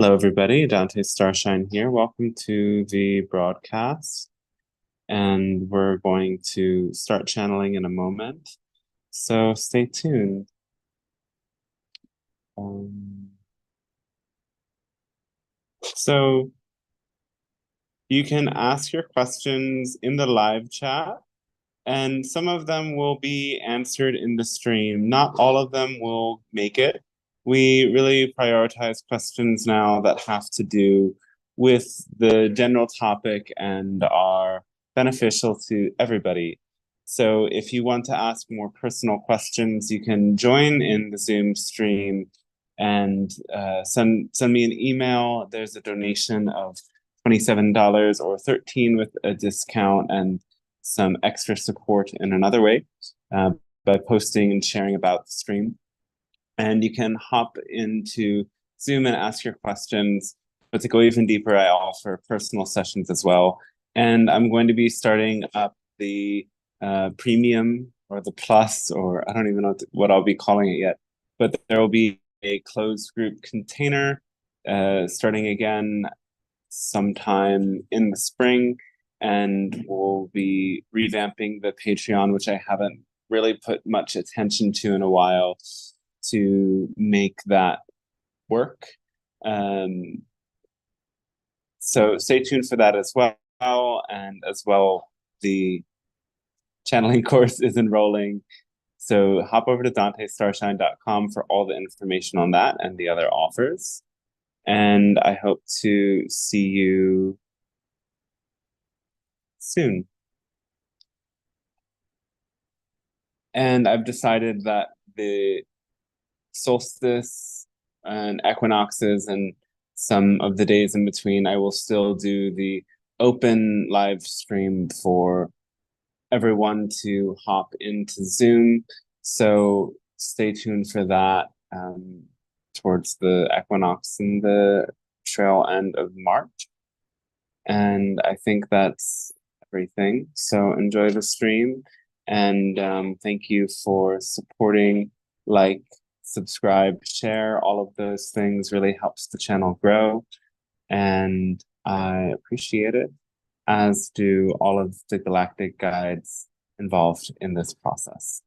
Hello, everybody. Dante Starshine here. Welcome to the broadcast. And we're going to start channeling in a moment. So stay tuned. So you can ask your questions in the live chat, and some of them will be answered in the stream. Not all of them will make it. We really prioritize questions now that have to do with the general topic and are beneficial to everybody. So if you want to ask more personal questions, you can join in the Zoom stream and send me an email. There's a donation of $27 or $13 with a discount and some extra support in another way by posting and sharing about the stream. And you can hop into Zoom and ask your questions. But to go even deeper, I offer personal sessions as well. And I'm going to be starting up the premium or the plus, or I don't even know what I'll be calling it yet. But there will be a closed group container starting again sometime in the spring. And we'll be revamping the Patreon, which I haven't really put much attention to in a while, to make that work. So stay tuned for that as well. And as well, the channeling course is enrolling. So hop over to dantestarshine.com for all the information on that and the other offers. And I hope to see you soon. And I've decided that the solstice and equinoxes and some of the days in between, I will still do the open live stream for everyone to hop into Zoom. So stay tuned for that towards the equinox and the trail end of March. And I think that's everything. So enjoy the stream. And thank you for supporting, like, subscribe, share. All of those things really helps the channel grow. And I appreciate it, as do all of the galactic guides involved in this process.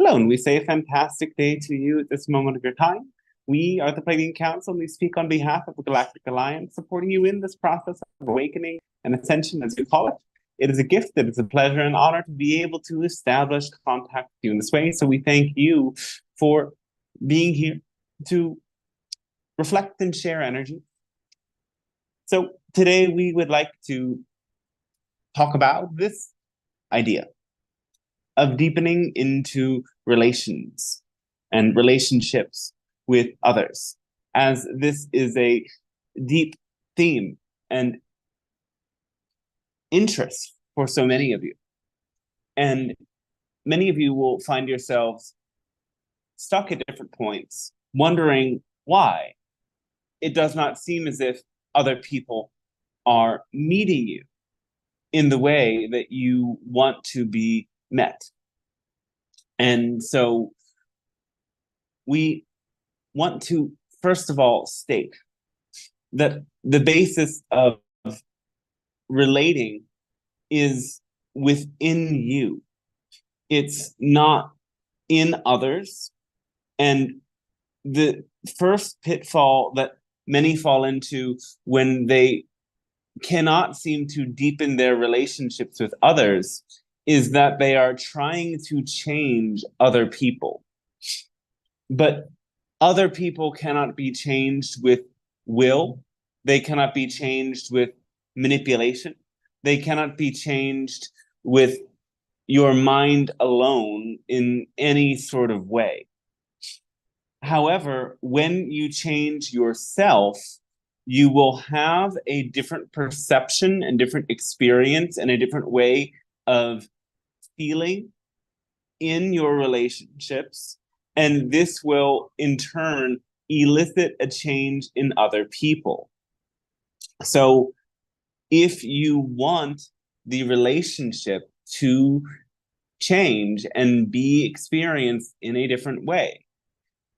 Hello, and we say a fantastic day to you at this moment of your time. We are the Pleiadian Council, and we speak on behalf of the Galactic Alliance, supporting you in this process of awakening and ascension, as we call it. It is a gift, it is a pleasure and honor to be able to establish contact with you in this way. So we thank you for being here to reflect and share energy. So today we would like to talk about this idea of deepening into relations and relationships with others, as this is a deep theme and interest for so many of you. And many of you will find yourselves stuck at different points, wondering why it does not seem as if other people are meeting you in the way that you want to be met. And so we want to, first of all, state that the basis of relating is within you. It's not in others. And the first pitfall that many fall into when they cannot seem to deepen their relationships with others is that they are trying to change other people. But other people cannot be changed with will. They cannot be changed with manipulation. They cannot be changed with your mind alone in any sort of way. However, when you change yourself, you will have a different perception and different experience and a different way of feeling in your relationships. And this will, in turn, elicit a change in other people. So if you want the relationship to change and be experienced in a different way,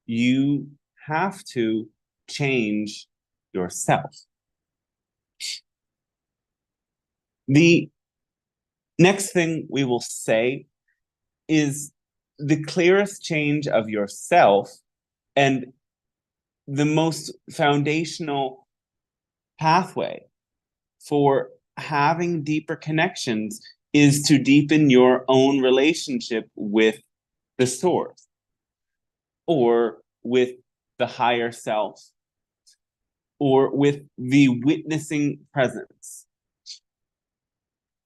you have to change yourself. The next thing we will say is the clearest change of yourself and the most foundational pathway for having deeper connections is to deepen your own relationship with the source or with the higher self or with the witnessing presence.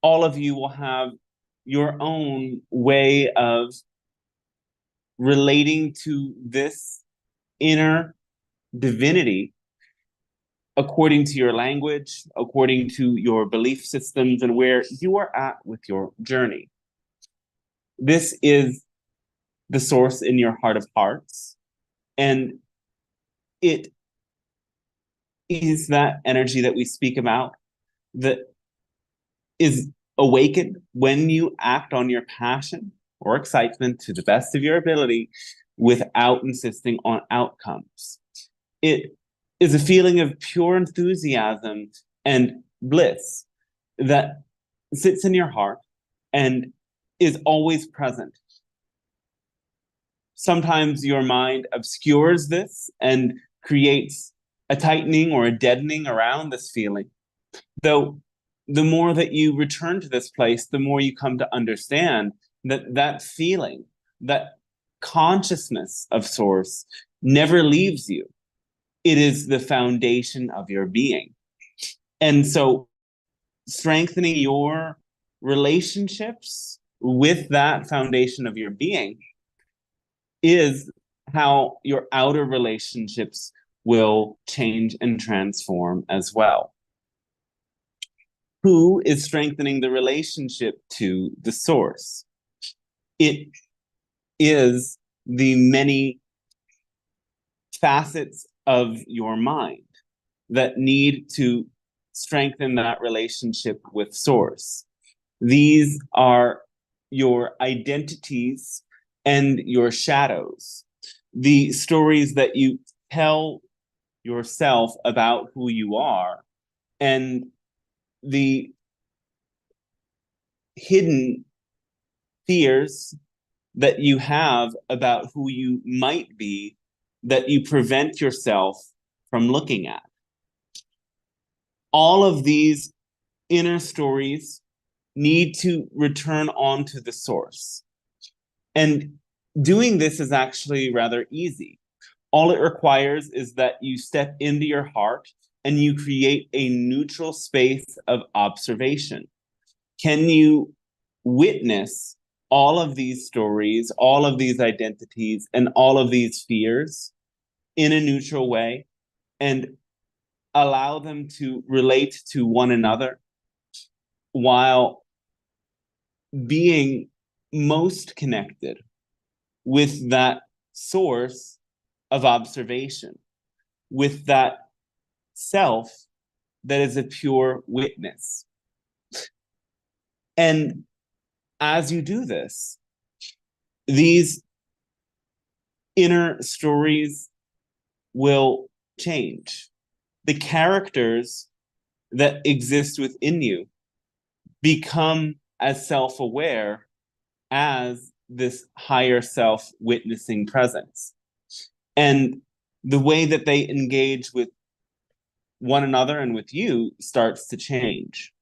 All of you will have your own way of relating to this inner divinity according to your language, according to your belief systems, and where you are at with your journey. This is the source in your heart of hearts, and it is that energy that we speak about that is awakened when you act on your passion or excitement to the best of your ability without insisting on outcomes. It is a feeling of pure enthusiasm and bliss that sits in your heart and is always present. Sometimes your mind obscures this and creates a tightening or a deadening around this feeling. Though the more that you return to this place, the more you come to understand that that feeling, that consciousness of source never leaves you. It is the foundation of your being. And so strengthening your relationships with that foundation of your being is how your outer relationships will change and transform as well. Who is strengthening the relationship to the source? It is the many facets of your mind that need to strengthen that relationship with source. These are your identities and your shadows, the stories that you tell yourself about who you are, and the hidden fears that you have about who you might be that you prevent yourself from looking at. All of these inner stories need to return onto the source. And doing this is actually rather easy. All it requires is that you step into your heart and you create a neutral space of observation. Can you witness all of these stories, all of these identities, and all of these fears in a neutral way and allow them to relate to one another while being most connected with that source of observation, with that self that is a pure witness? And as you do this, these inner stories will change. The characters that exist within you become as self-aware as this higher self witnessing presence. And the way that they engage with one another and with you starts to change.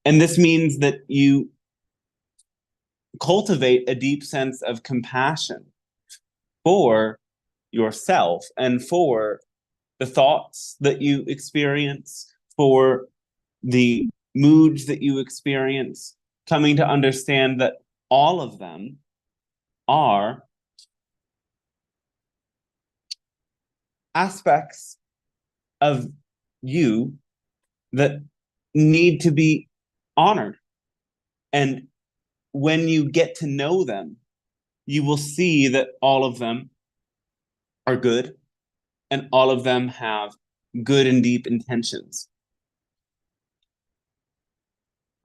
And this means that you cultivate a deep sense of compassion for yourself and for the thoughts that you experience, for the moods that you experience, coming to understand that all of them are aspects of you that need to be honored. And when you get to know them, you will see that all of them are good and all of them have good and deep intentions.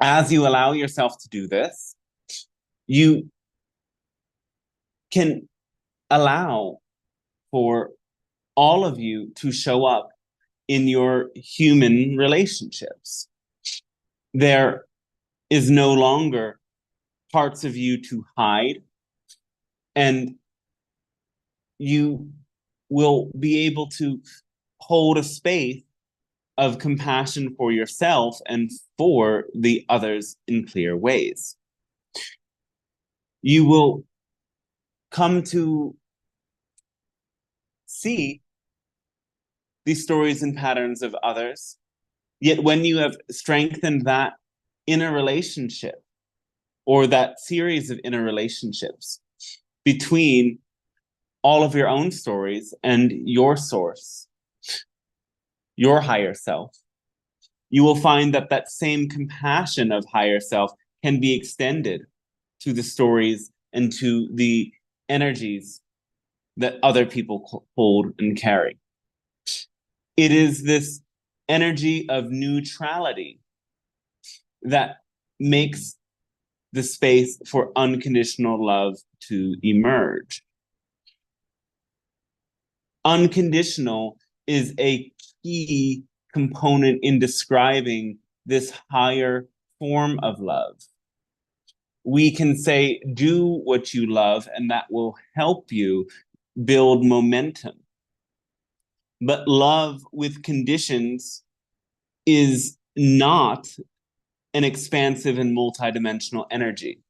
As you allow yourself to do this, you can allow for all of you to show up in your human relationships. There is no longer parts of you to hide, and you will be able to hold a space of compassion for yourself and for the others in clear ways. You will come to see these stories and patterns of others. Yet when you have strengthened that inner relationship or that series of inner relationships between all of your own stories and your source, your higher self, you will find that that same compassion of higher self can be extended to the stories and to the energies that other people hold and carry. It is this energy of neutrality that makes the space for unconditional love to emerge. Unconditional is a key component in describing this higher form of love. We can say, do what you love, and that will help you build momentum. But love with conditions is not an expansive and multidimensional energy.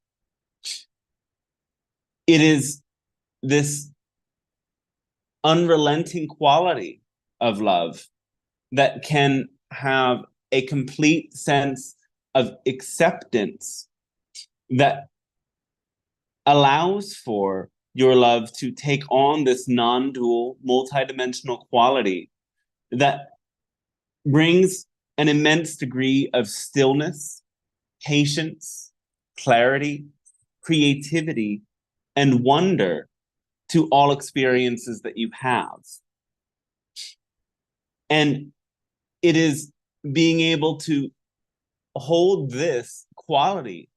It is this unrelenting quality of love that can have a complete sense of acceptance that allows for your love to take on this non-dual, multidimensional quality that brings an immense degree of stillness, patience, clarity, creativity, and wonder to all experiences that you have. And it is being able to hold this quality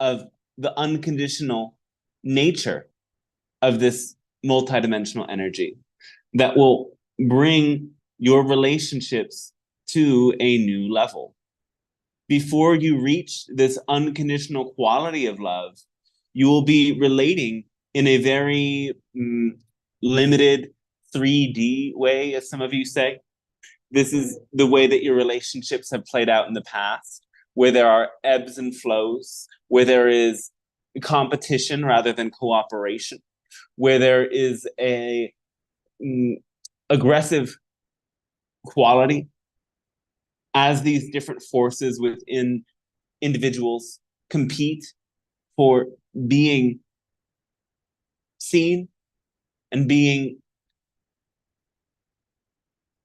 of the unconditional nature of this multidimensional energy that will bring your relationships to a new level. Before you reach this unconditional quality of love, you will be relating in a very limited 3D way, as some of you say. This is the way that your relationships have played out in the past, where there are ebbs and flows, where there is competition rather than cooperation, where there is a aggressive quality as these different forces within individuals compete for being seen and being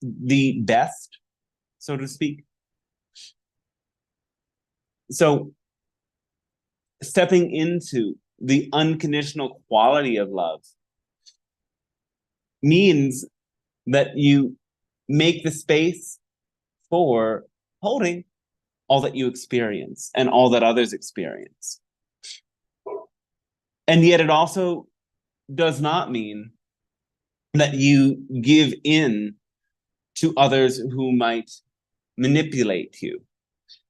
the best, so to speak. So stepping into the unconditional quality of love means that you make the space for holding all that you experience and all that others experience. And yet it also does not mean that you give in to others who might manipulate you.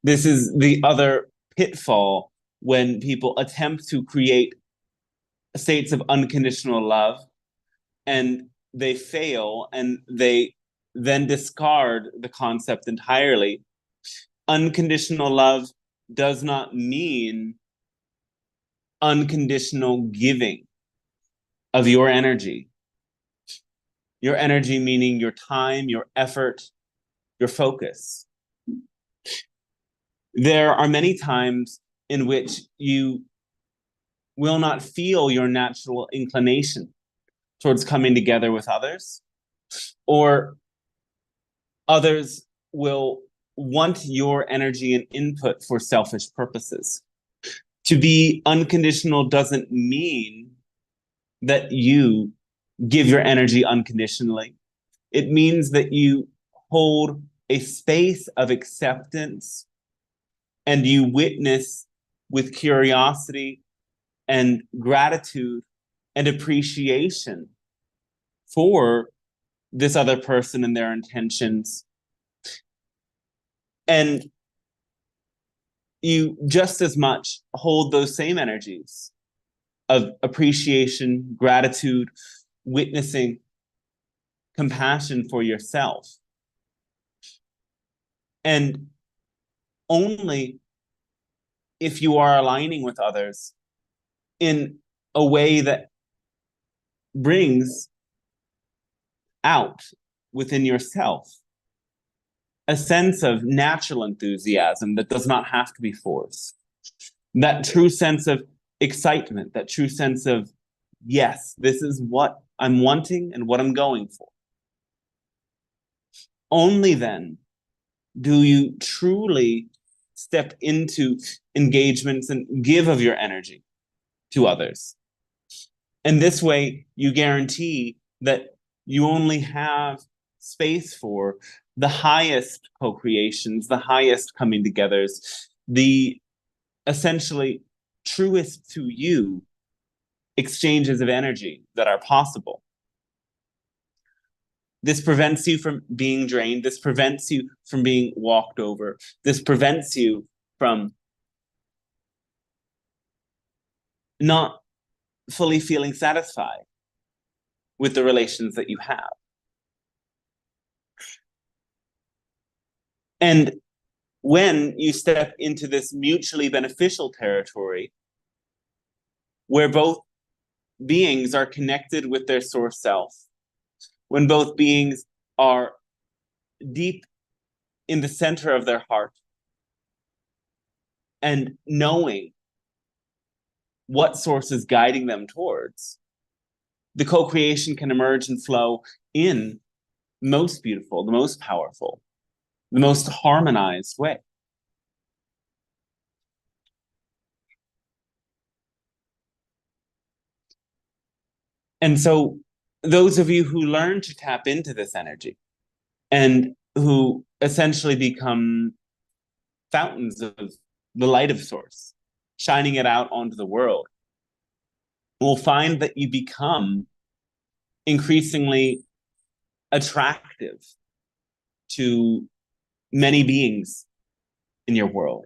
This is the other pitfall when people attempt to create states of unconditional love and they fail and they then discard the concept entirely. Unconditional love does not mean unconditional giving of your energy. Your energy meaning your time, your effort, your focus. There are many times in which you will not feel your natural inclination towards coming together with others, or others will want your energy and input for selfish purposes. To be unconditional doesn't mean that you give your energy unconditionally. It means that you hold a space of acceptance and you witness with curiosity and gratitude and appreciation for this other person and their intentions. And you just as much hold those same energies of appreciation, gratitude, witnessing, compassion for yourself. And only if you are aligning with others in a way that brings out within yourself a sense of natural enthusiasm that does not have to be forced. That true sense of excitement, that true sense of, yes, this is what I'm wanting and what I'm going for. Only then do you truly step into engagements and give of your energy to others. And this way, you guarantee that you only have space for the highest co-creations, the highest coming togethers, the essentially truest to you exchanges of energy that are possible. This prevents you from being drained. This prevents you from being walked over. This prevents you from not fully feeling satisfied with the relations that you have. And when you step into this mutually beneficial territory, where both beings are connected with their source self, when both beings are deep in the center of their heart and knowing what source is guiding them towards, the co-creation can emerge and flow in the most beautiful, the most powerful, the most harmonized way. And so those of you who learn to tap into this energy and who essentially become fountains of the light of source, shining it out onto the world, will find that you become increasingly attractive to many beings in your world.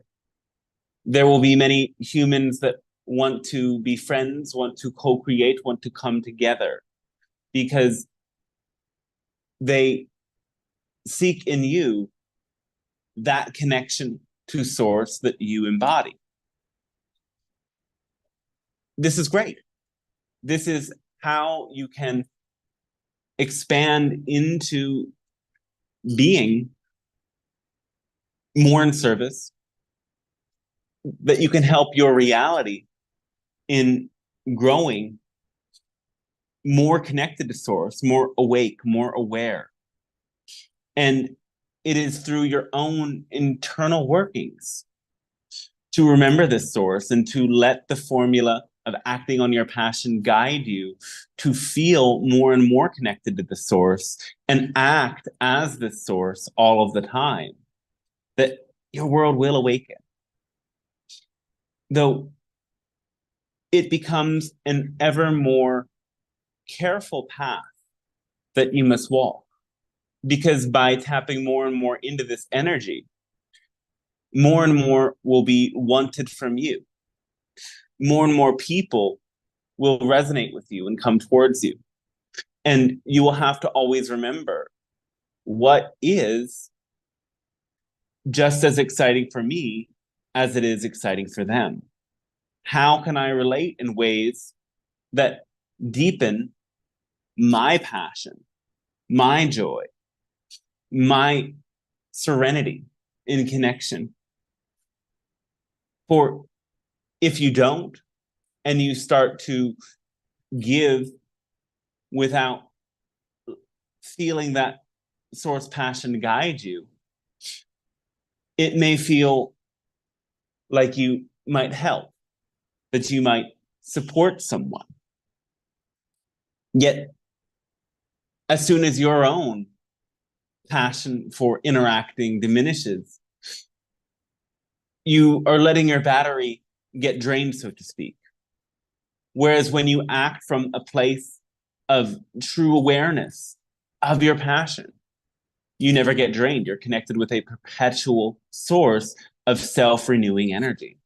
There will be many humans that want to be friends, want to co-create, want to come together because they seek in you that connection to source that you embody. This is great. This is how you can expand into being more in service, that you can help your reality in growing more connected to source, more awake, more aware. And it is through your own internal workings to remember this source and to let the formula of acting on your passion guide you to feel more and more connected to the source and act as the source all of the time, that your world will awaken. Though it becomes an ever more careful path that you must walk, because by tapping more and more into this energy, more and more will be wanted from you. More and more people will resonate with you and come towards you. And you will have to always remember what is just as exciting for me as it is exciting for them. How can I relate in ways that deepen my passion, my joy, my serenity in connection? For if you don't, and you start to give without feeling that source passion guide you, It may feel like you might help, that you might support someone. Yet, as soon as your own passion for interacting diminishes, you are letting your battery get drained, so to speak. Whereas when you act from a place of true awareness of your passion, you never get drained. You're connected with a perpetual source of self-renewing energy.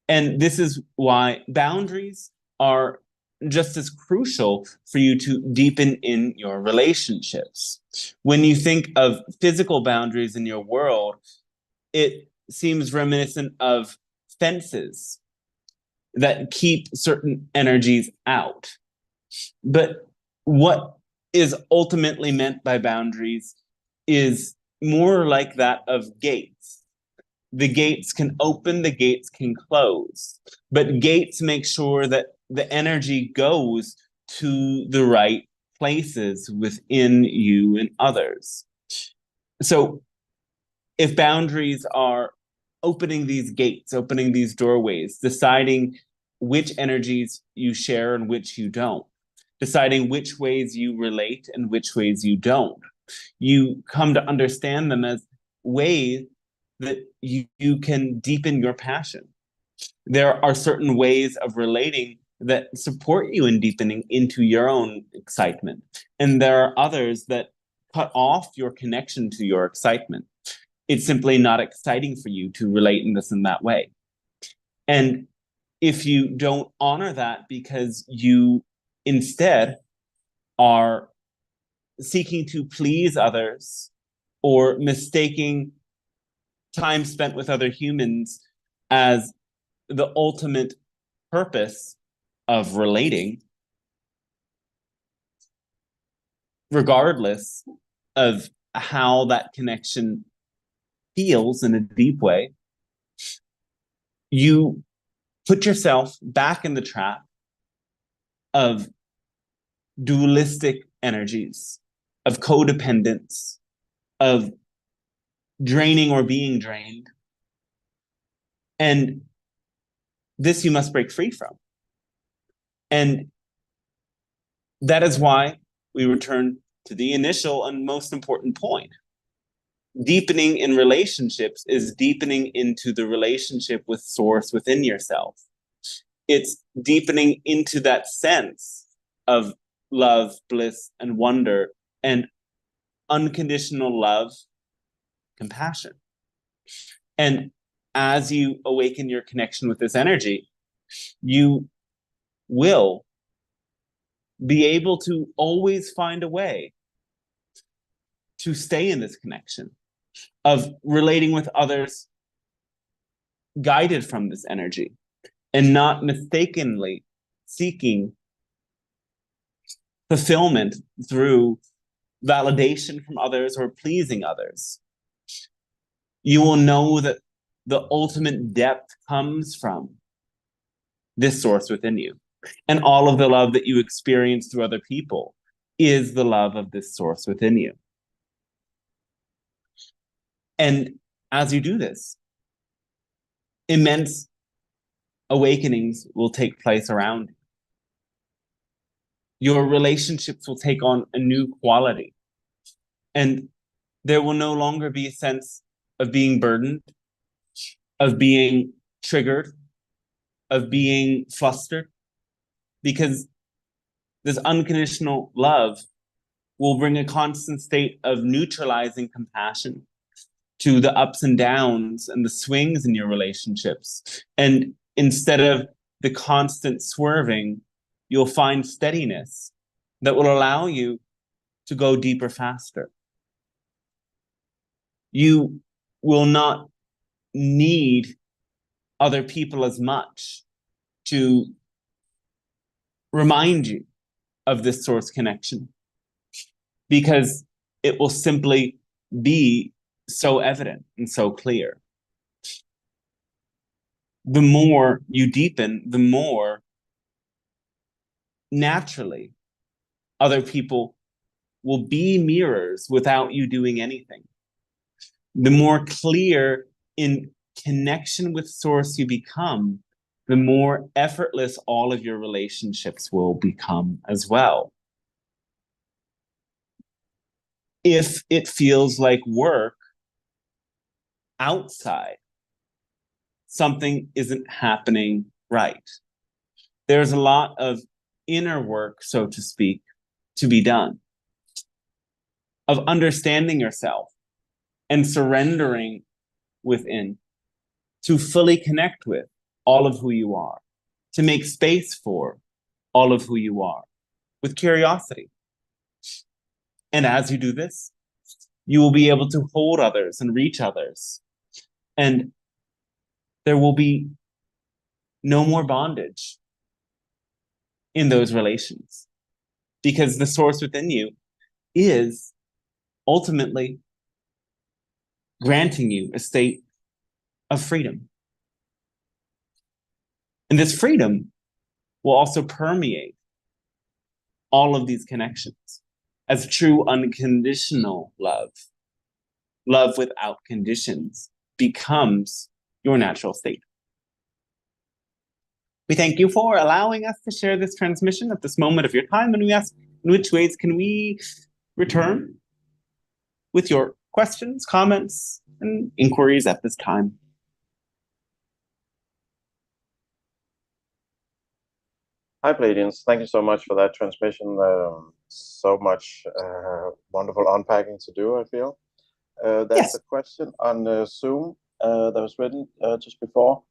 And this is why boundaries are just as crucial for you to deepen in your relationships. When you think of physical boundaries in your world, it seems reminiscent of fences that keep certain energies out. But what is ultimately meant by boundaries is more like that of gates. The gates can open, the gates can close, but gates make sure that the energy goes to the right places within you and others. So if boundaries are opening these gates, opening these doorways, deciding which energies you share and which you don't, deciding which ways you relate and which ways you don't, you come to understand them as ways that you can deepen your passion. There are certain ways of relating that support you in deepening into your own excitement. And there are others that cut off your connection to your excitement. It's simply not exciting for you to relate in this and that way. And if you don't honor that because you instead are seeking to please others or mistaking time spent with other humans as the ultimate purpose of relating, regardless of how that connection feels in a deep way, you put yourself back in the trap of dualistic energies, of codependence, of draining or being drained. And this you must break free from. And that is why we return to the initial and most important point. Deepening in relationships is deepening into the relationship with source within yourself. It's deepening into that sense of love, bliss, and wonder, and unconditional love, compassion. And as you awaken your connection with this energy, you will be able to always find a way to stay in this connection of relating with others guided from this energy and not mistakenly seeking fulfillment through validation from others or pleasing others. You will know that the ultimate depth comes from this source within you. And all of the love that you experience through other people is the love of this source within you. And as you do this, immense awakenings will take place around you. Your relationships will take on a new quality. And there will no longer be a sense of being burdened, of being triggered, of being flustered, because this unconditional love will bring a constant state of neutralizing compassion to the ups and downs and the swings in your relationships. And instead of the constant swerving, you'll find steadiness that will allow you to go deeper faster. You will not need other people as much to remind you of this source connection, because it will simply be so evident and so clear. The more you deepen, the more naturally other people will be mirrors without you doing anything. the more clear in connection with Source you become, the more effortless all of your relationships will become as well. If it feels like work outside, something isn't happening right. There's a lot of inner work, so to speak, to be done, of understanding yourself and surrendering within to fully connect with all of who you are, to make space for all of who you are with curiosity. And as you do this, you will be able to hold others and reach others. And there will be no more bondage in those relations, because the source within you is ultimately granting you a state of freedom. And this freedom will also permeate all of these connections as true unconditional love. Love without conditions becomes your natural state. We thank you for allowing us to share this transmission at this moment of your time, and we ask, in which ways can we return with your questions, comments, and inquiries at this time? Hi, Pleiadians. Thank you so much for that transmission. So much wonderful unpacking to do, I feel. There's a question on Zoom that was written just before.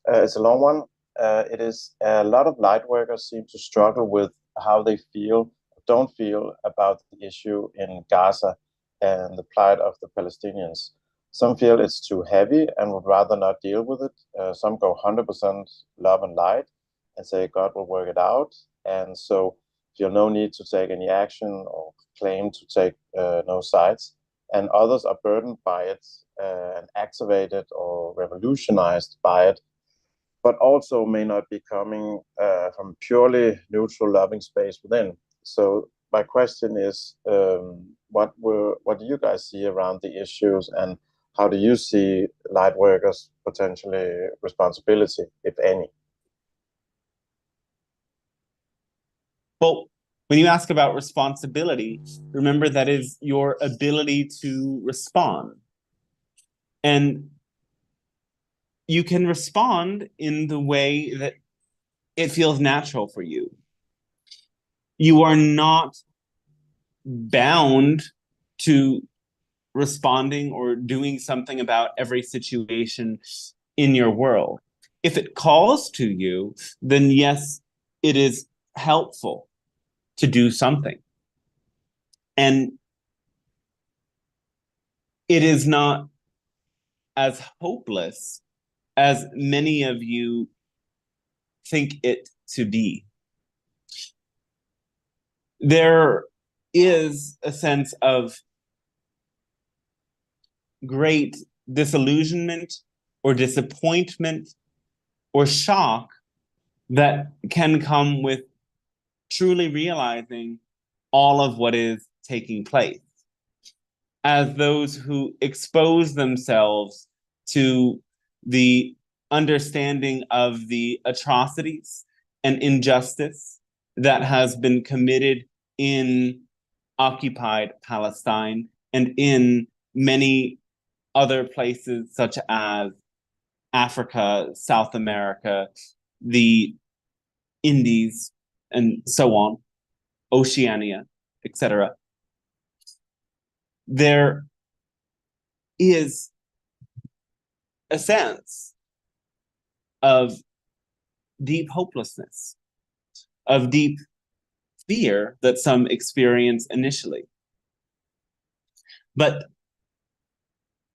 It's a long one. It is a lot of light workers seem to struggle with how they feel, don't feel about the issue in Gaza and the plight of the Palestinians. Some feel it's too heavy and would rather not deal with it. Some go 100% love and light and say God will work it out. And so feel no need to take any action or claim to take no sides. And others are burdened by it and activated or revolutionized by it, but also may not be coming from purely neutral, loving space within. So my question is, what do you guys see around the issues, and how do you see light workers' potentially responsibility, if any? Well, when you ask about responsibility, remember that is your ability to respond. And you can respond in the way that it feels natural for you. You are not bound to responding or doing something about every situation in your world. If it calls to you, then yes, it is helpful to do something. And it is not as hopeless as many of you think it to be. There is a sense of great disillusionment or disappointment or shock that can come with truly realizing all of what is taking place. As those who expose themselves to the understanding of the atrocities and injustice that has been committed in occupied Palestine and in many other places such as Africa, South America, the Indies, and so on, Oceania, etc. There is a sense of deep hopelessness, of deep fear that some experience initially. But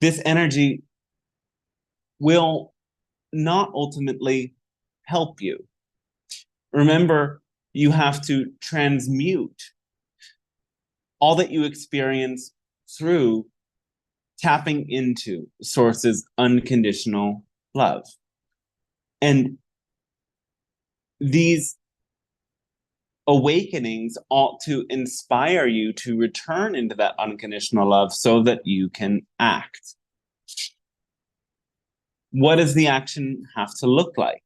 this energy will not ultimately help you. Remember, you have to transmute all that you experience through tapping into Source's unconditional love. And these awakenings ought to inspire you to return into that unconditional love so that you can act What does the action have to look like?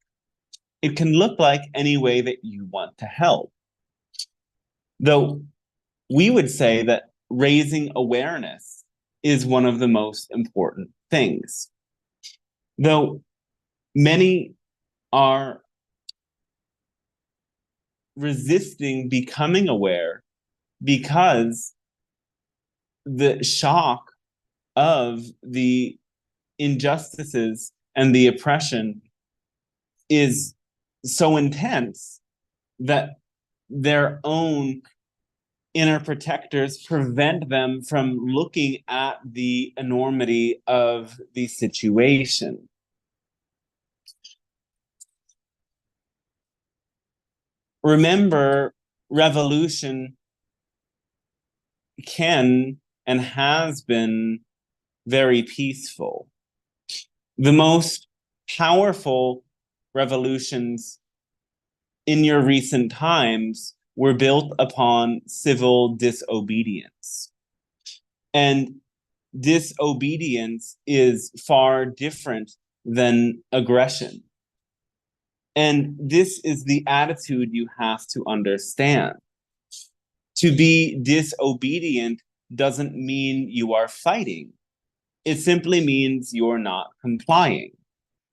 It can look like any way that you want to help. Though we would say that raising awareness is one of the most important things. Though many are resisting becoming aware because the shock of the injustices and the oppression is so intense that their own inner protectors prevent them from looking at the enormity of the situation. Remember, revolution can and has been very peaceful. The most powerful revolutions in your recent times were built upon civil disobedience. And disobedience is far different than aggression. And this is the attitude you have to understand. To be disobedient doesn't mean you are fighting. It simply means you're not complying.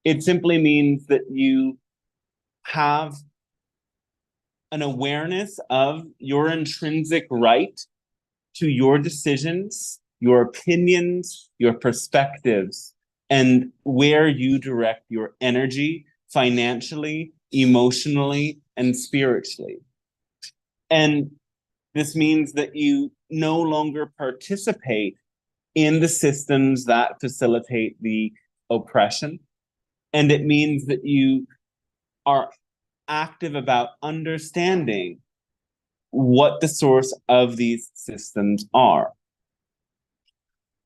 It simply means that you have an awareness of your intrinsic right to your decisions, your opinions, your perspectives, and where you direct your energy financially, emotionally, and spiritually. And this means that you no longer participate in the systems that facilitate the oppression. And it means that you are active about understanding what the source of these systems are.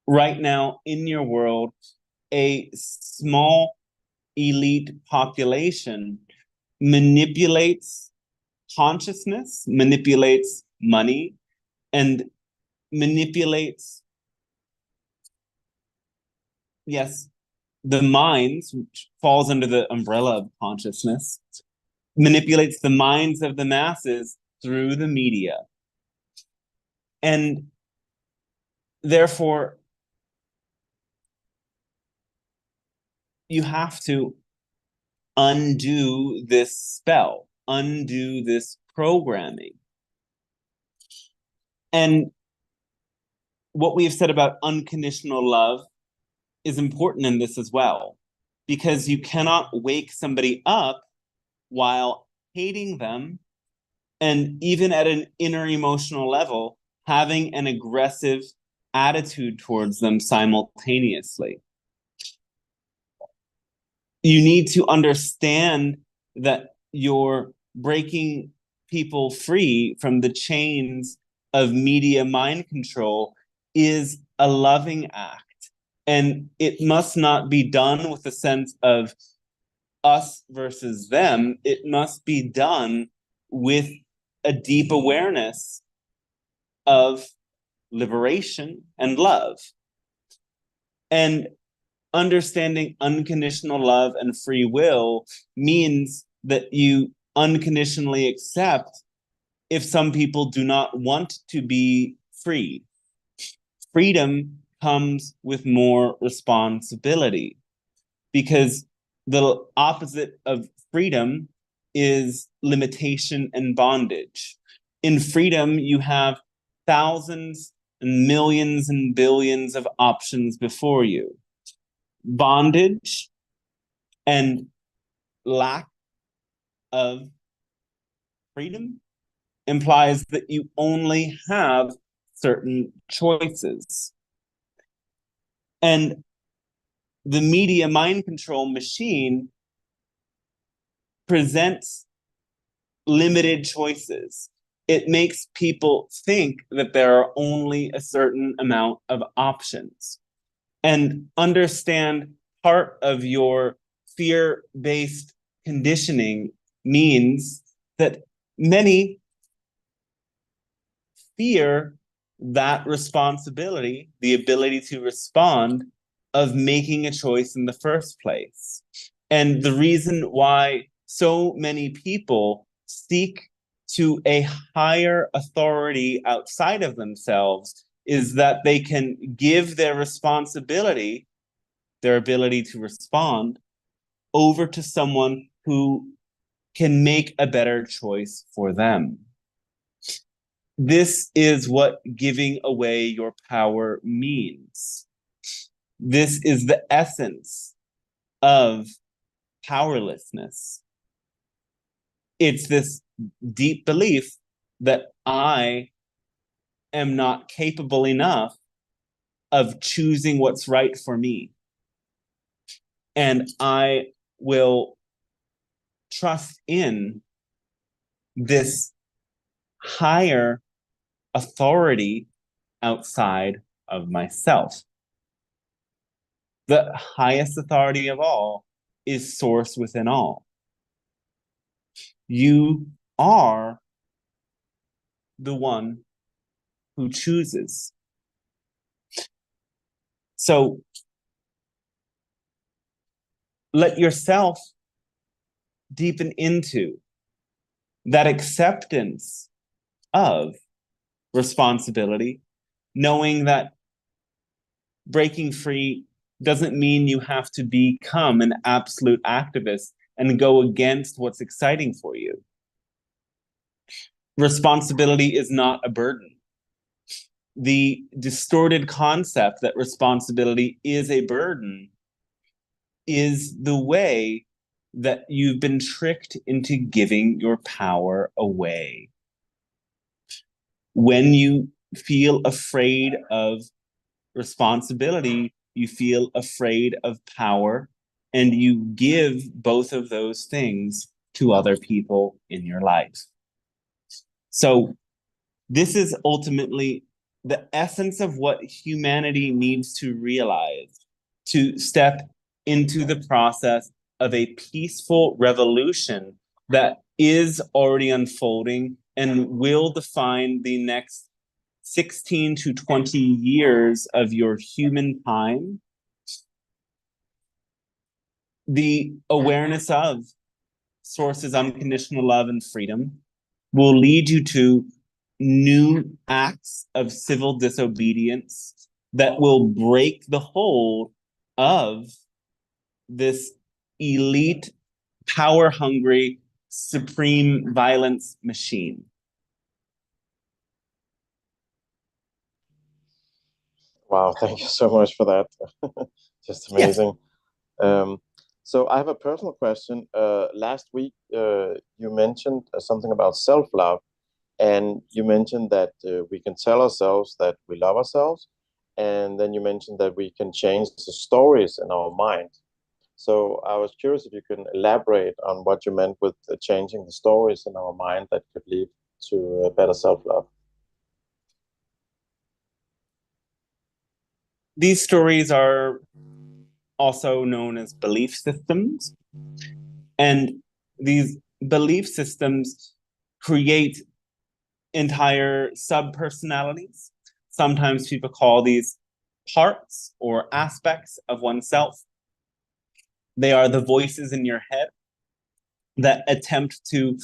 Right now, in your world, a small elite population manipulates consciousness, manipulates money, and manipulates, yes, the minds, which falls under the umbrella of consciousness, manipulates the minds of the masses through the media. And therefore, you have to undo this spell, undo this programming. And what we have said about unconditional love is important in this as well, because you cannot wake somebody up while hating them, and even at an inner emotional level, having an aggressive attitude towards them simultaneously. You need to understand that you're breaking people free from the chains of media mind control is a loving act. And it must not be done with a sense of us versus them. It must be done with a deep awareness of liberation and love. And understanding unconditional love and free will means that you unconditionally accept if some people do not want to be free. Freedom comes with more responsibility, because the opposite of freedom is limitation and bondage. In freedom, you have thousands and millions and billions of options before you. Bondage and lack of freedom implies that you only have certain choices. And the media mind control machine presents limited choices. It makes people think that there are only a certain amount of options. And understand part of your fear-based conditioning means that many fear that responsibility, the ability to respond of making a choice in the first place. And the reason why so many people seek to a higher authority outside of themselves is that they can give their responsibility, their ability to respond, over to someone who can make a better choice for them. This is what giving away your power means. This is the essence of powerlessness. It's this deep belief that I am not capable enough of choosing what's right for me. And I will trust in this higher authority outside of myself. The highest authority of all is source within all. You are the one who chooses. So let yourself deepen into that acceptance of responsibility, knowing that breaking free doesn't mean you have to become an absolute activist and go against what's exciting for you. Responsibility is not a burden. The distorted concept that responsibility is a burden is the way that you've been tricked into giving your power away. When you feel afraid of responsibility, you feel afraid of power, and you give both of those things to other people in your life. So this is ultimately the essence of what humanity needs to realize to step into the process of a peaceful revolution that is already unfolding and will define the next 16 to 20 years of your human time. The awareness of Source's unconditional love and freedom will lead you to new acts of civil disobedience that will break the hold of this elite, power-hungry, supreme violence machine. Wow, thank you so much for that. Just amazing. Yes. So I have a personal question. Last week, you mentioned something about self-love, and you mentioned that we can tell ourselves that we love ourselves, and then you mentioned that we can change the stories in our mind. So I was curious if you can elaborate on what you meant with changing the stories in our mind that could lead to a better self-love. These stories are also known as belief systems. And these belief systems create entire subpersonalities. Sometimes people call these parts or aspects of oneself. They are the voices in your head that attempt to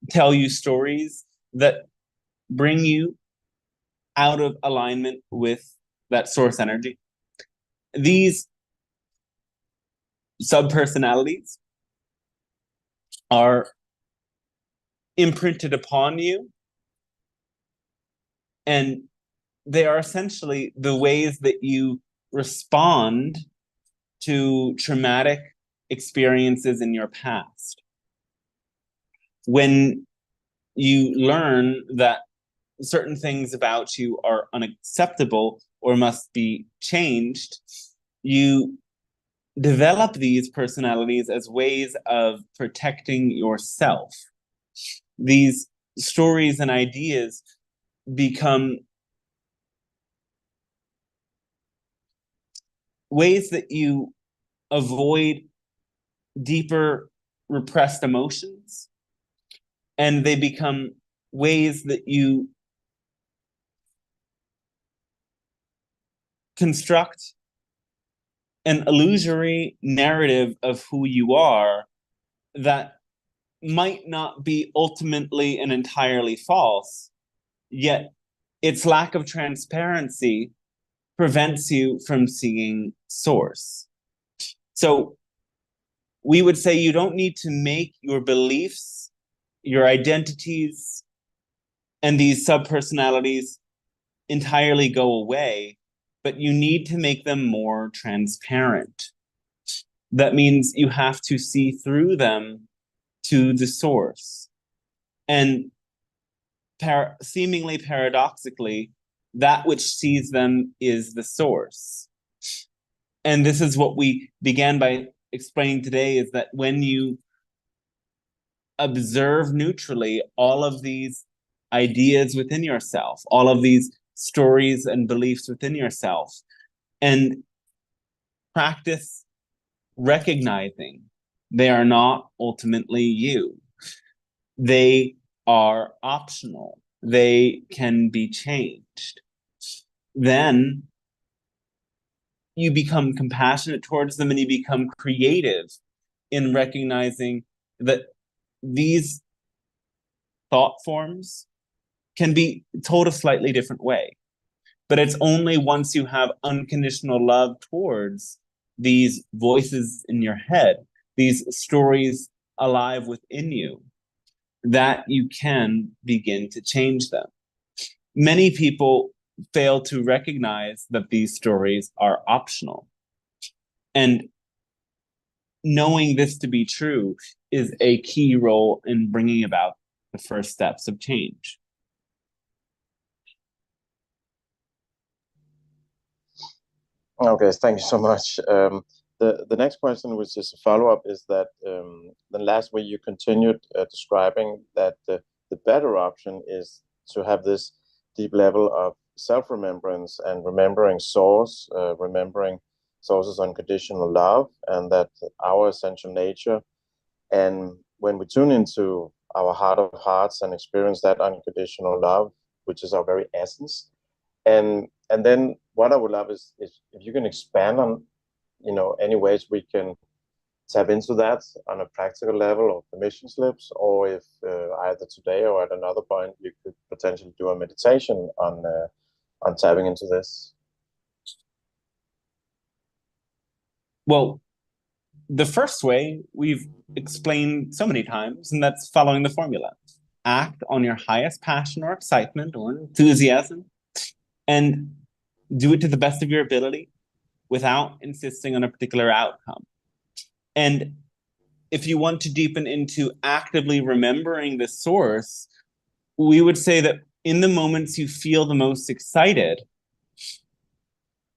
tell you stories that bring you out of alignment with that source energy. These subpersonalities are imprinted upon you, and they are essentially the ways that you respond to traumatic experiences in your past. When you learn that certain things about you are unacceptable or must be changed, you develop these personalities as ways of protecting yourself. These stories and ideas become ways that you avoid deeper repressed emotions, and they become ways that you construct an illusory narrative of who you are that might not be ultimately and entirely false, yet its lack of transparency prevents you from seeing source. So we would say you don't need to make your beliefs, your identities, and these subpersonalities entirely go away, but you need to make them more transparent. That means you have to see through them to the source. And seemingly paradoxically, that which sees them is the source. And this is what we began by explaining today, is that when you observe neutrally all of these ideas within yourself, all of these stories and beliefs within yourself, and practice recognizing they are not ultimately you. They are optional. They can be changed. Then you become compassionate towards them and you become creative in recognizing that these thought forms can be told a slightly different way. But it's only once you have unconditional love towards these voices in your head, these stories alive within you, that you can begin to change them. Many people fail to recognize that these stories are optional. And knowing this to be true is a key role in bringing about the first steps of change. Okay, thank you so much. The next question, which is a follow-up, is that the last way you continued describing that the better option is to have this deep level of self-remembrance and remembering source, remembering source's unconditional love, and that our essential nature. And when we tune into our heart of hearts and experience that unconditional love, which is our very essence, and then what I would love is if you can expand on, any ways we can tap into that on a practical level or permission slips, or if either today or at another point you could potentially do a meditation on tapping into this. Well, the first way we've explained so many times, and that's following the formula. Act on your highest passion or excitement or enthusiasm, and do it to the best of your ability without insisting on a particular outcome. And if you want to deepen into actively remembering the source, we would say that in the moments you feel the most excited,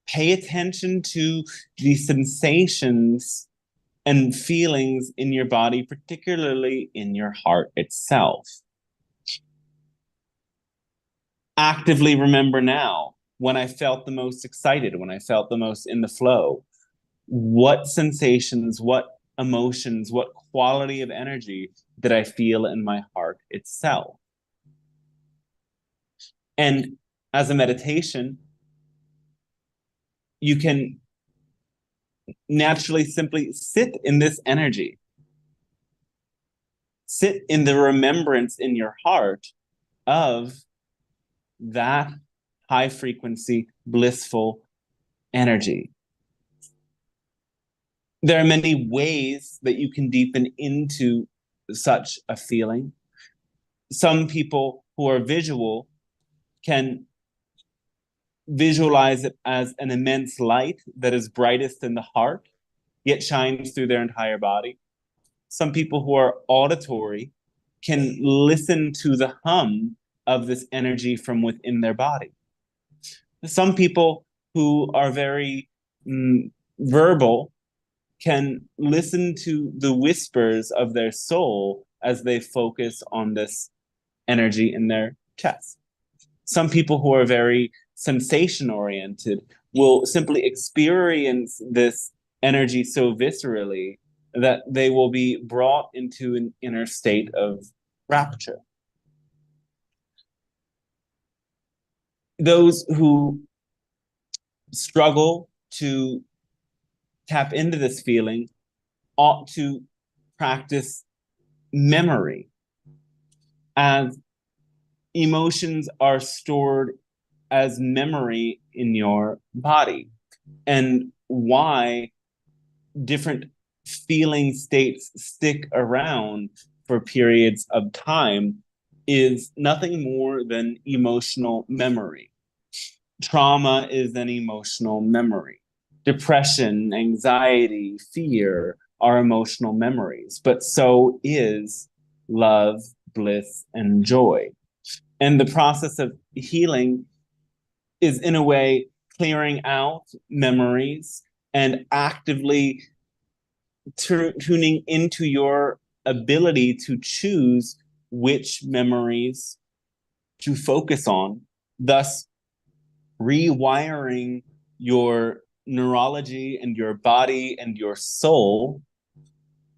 pay attention to the sensations and feelings in your body, particularly in your heart itself. Actively remember now when I felt the most excited, when I felt the most in the flow. What sensations, what emotions, what quality of energy did I feel in my heart itself? And as a meditation, you can naturally simply sit in this energy. Sit in the remembrance in your heart of that high frequency, blissful energy. There are many ways that you can deepen into such a feeling. Some people who are visual can visualize it as an immense light that is brightest in the heart, yet shines through their entire body. Some people who are auditory can listen to the hum of this energy from within their body. Some people who are very verbal can listen to the whispers of their soul as they focus on this energy in their chest. Some people who are very sensation oriented will simply experience this energy so viscerally that they will be brought into an inner state of rapture. Those who struggle to tap into this feeling ought to practice memory, as emotions are stored as memory in your body, and why different feeling states stick around for periods of time is nothing more than emotional memory. Trauma is an emotional memory. Depression, anxiety, fear are emotional memories, but so is love, bliss, and joy. And the process of healing is, in a way, clearing out memories and actively tuning into your ability to choose which memories to focus on, thus rewiring your neurology and your body and your soul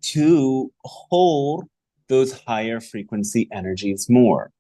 to hold those higher frequency energies more.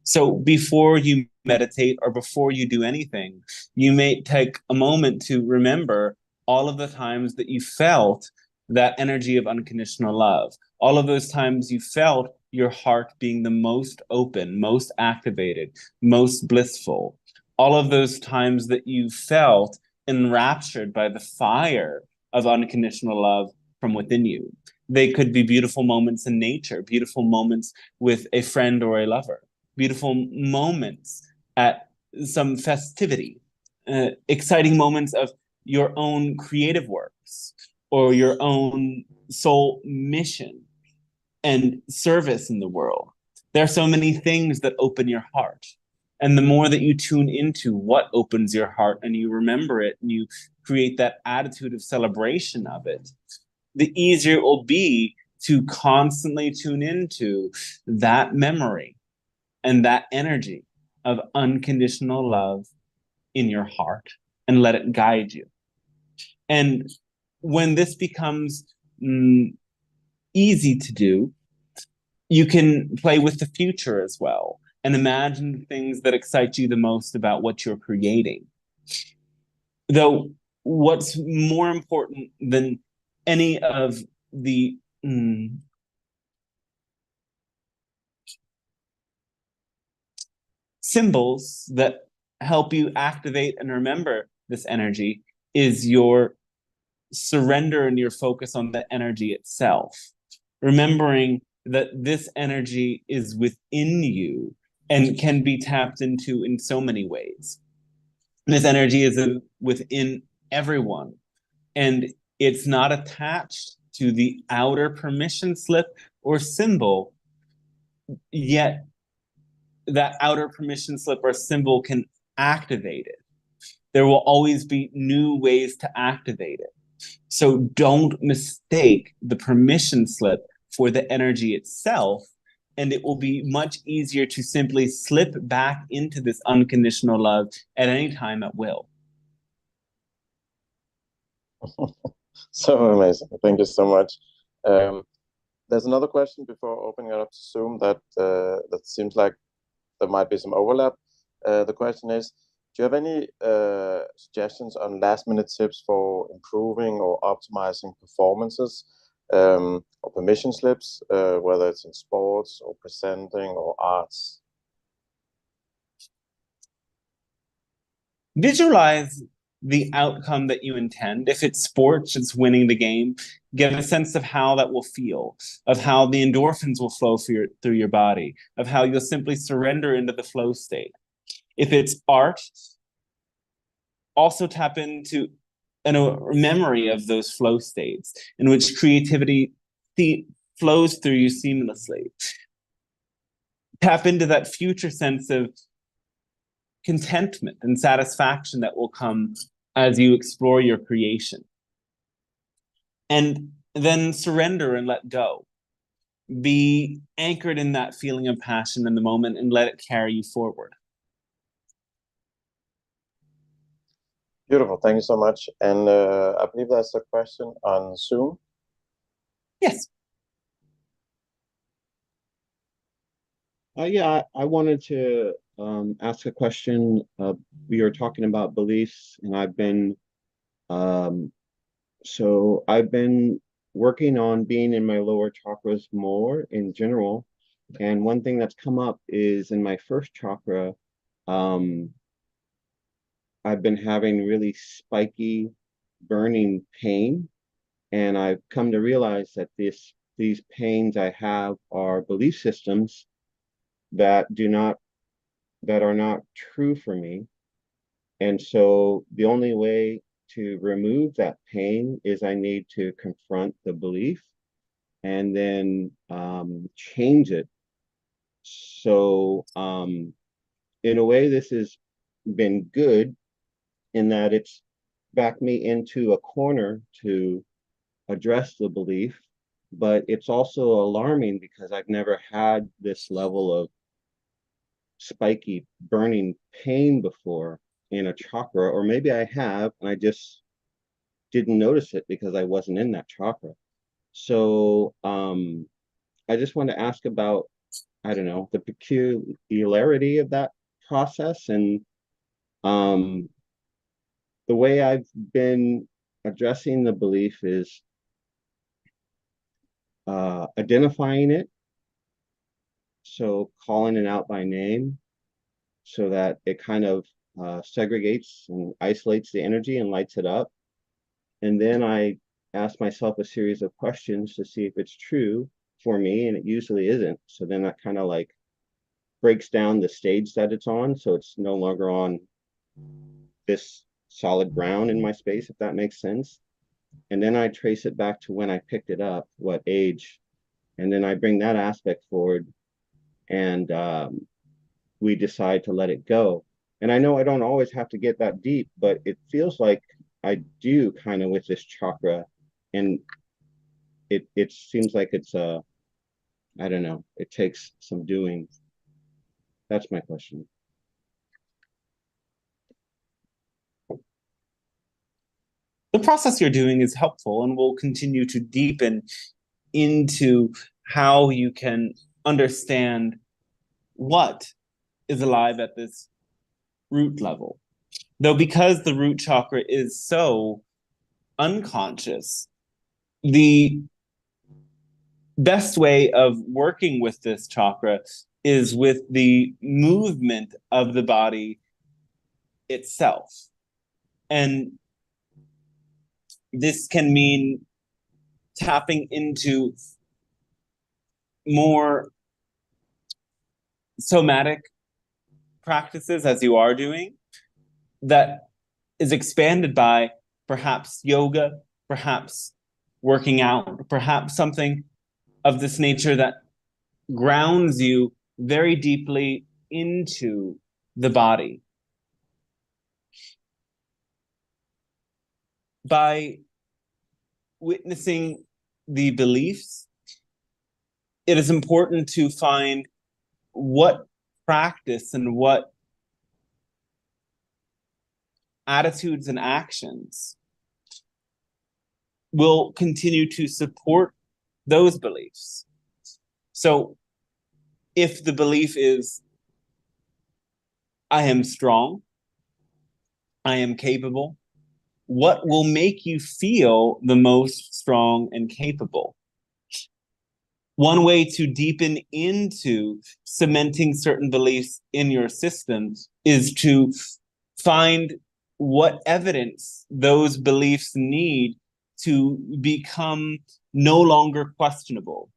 So before you meditate or before you do anything, you may take a moment to remember all of the times that you felt that energy of unconditional love, all of those times you felt your heart being the most open, most activated, most blissful, all of those times that you felt enraptured by the fire of unconditional love from within you. They could be beautiful moments in nature, beautiful moments with a friend or a lover, beautiful moments at some festivity, exciting moments of your own creative works or your own soul mission and service in the world. There are so many things that open your heart. And the more that you tune into what opens your heart and you remember it and you create that attitude of celebration of it, the easier it will be to constantly tune into that memory and that energy of unconditional love in your heart and let it guide you. And when this becomes easy to do, you can play with the future as well and imagine things that excite you the most about what you're creating. Though, what's more important than any of the symbols that help you activate and remember this energy is your surrender and your focus on the energy itself. Remembering that this energy is within you and can be tapped into in so many ways. This energy is within everyone, and it's not attached to the outer permission slip or symbol, yet that outer permission slip or symbol can activate it. There will always be new ways to activate it. So don't mistake the permission slip for the energy itself, and it will be much easier to simply slip back into this unconditional love at any time at will. So amazing. Thank you so much. There's another question before opening it up to Zoom that seems like there might be some overlap. The question is, do you have any suggestions on last-minute tips for improving or optimizing performances or permission slips, whether it's in sports or presenting or arts? Visualize the outcome that you intend. If it's sports, it's winning the game. Get a sense of how that will feel, of how the endorphins will flow through your body, of how you'll simply surrender into the flow state. If it's art, also tap into a memory of those flow states in which creativity flows through you seamlessly. Tap into that future sense of contentment and satisfaction that will come as you explore your creation. And then surrender and let go. Be anchored in that feeling of passion in the moment and let it carry you forward. Beautiful. Thank you so much. And I believe there's a question on Zoom. Yes. Yeah, I wanted to ask a question. We are talking about beliefs, and I've been So I've been working on being in my lower chakras more in general. And one thing that's come up is in my first chakra, um, I've been having really spiky, burning pain. And I've come to realize that these pains I have are belief systems that that are not true for me. And so the only way to remove that pain is I need to confront the belief and then change it. So in a way, this has been good in that it's backed me into a corner to address the belief, but it's also alarming because I've never had this level of spiky, burning pain before in a chakra, or maybe I have, and I just didn't notice it because I wasn't in that chakra. So I just want to ask about, I don't know, the peculiarity of that process and um, the way I've been addressing the belief is identifying it, so calling it out by name, so that it kind of segregates and isolates the energy and lights it up. And then I ask myself a series of questions to see if it's true for me, and it usually isn't. So then that kind of like breaks down the stage that it's on, so it's no longer on this solid ground in my space, if that makes sense. And then I trace it back to when I picked it up, what age, and then I bring that aspect forward, and we decide to let it go. And I know I don't always have to get that deep, but it feels like I do kind of with this chakra, and it seems like it's I don't know, it takes some doing. That's my question. The process you're doing is helpful and will continue to deepen into how you can understand what is alive at this root level. Though because the root chakra is so unconscious, the best way of working with this chakra is with the movement of the body itself. And this can mean tapping into more somatic practices, as you are doing, that is expanded by perhaps yoga, perhaps working out, perhaps something of this nature that grounds you very deeply into the body. By witnessing the beliefs, it is important to find what practice and what attitudes and actions will continue to support those beliefs. So if the belief is, I am strong, I am capable, what will make you feel the most strong and capable? One way to deepen into cementing certain beliefs in your system is to find what evidence those beliefs need to become no longer questionable.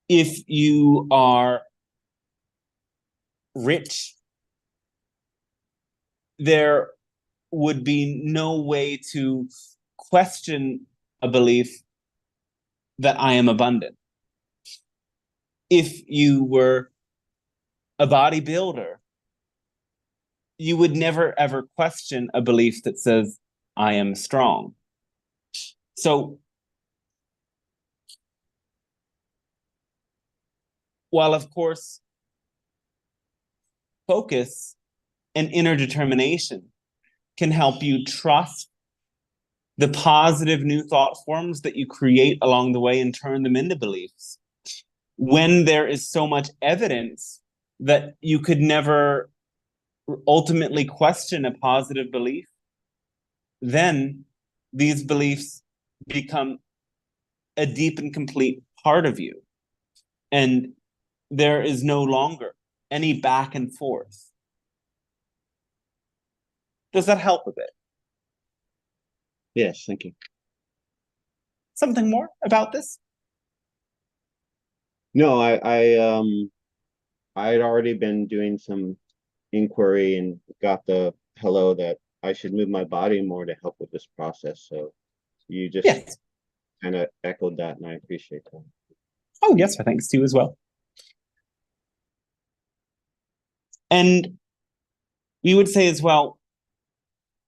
If you are rich, there would be no way to question a belief that I am abundant. If you were a bodybuilder, you would never ever question a belief that says, I am strong. So, while of course, focus and inner determination can help you trust the positive new thought forms that you create along the way and turn them into beliefs. When there is so much evidence that you could never ultimately question a positive belief, then these beliefs become a deep and complete part of you. And there is no longer any back and forth. Does that help a bit? Yes, thank you. Something more about this? No, I had already been doing some inquiry and got the hello that I should move my body more to help with this process. So you just Yes. kind of echoed that, and I appreciate that. Oh, yes, thanks to you as well. And we would say as well,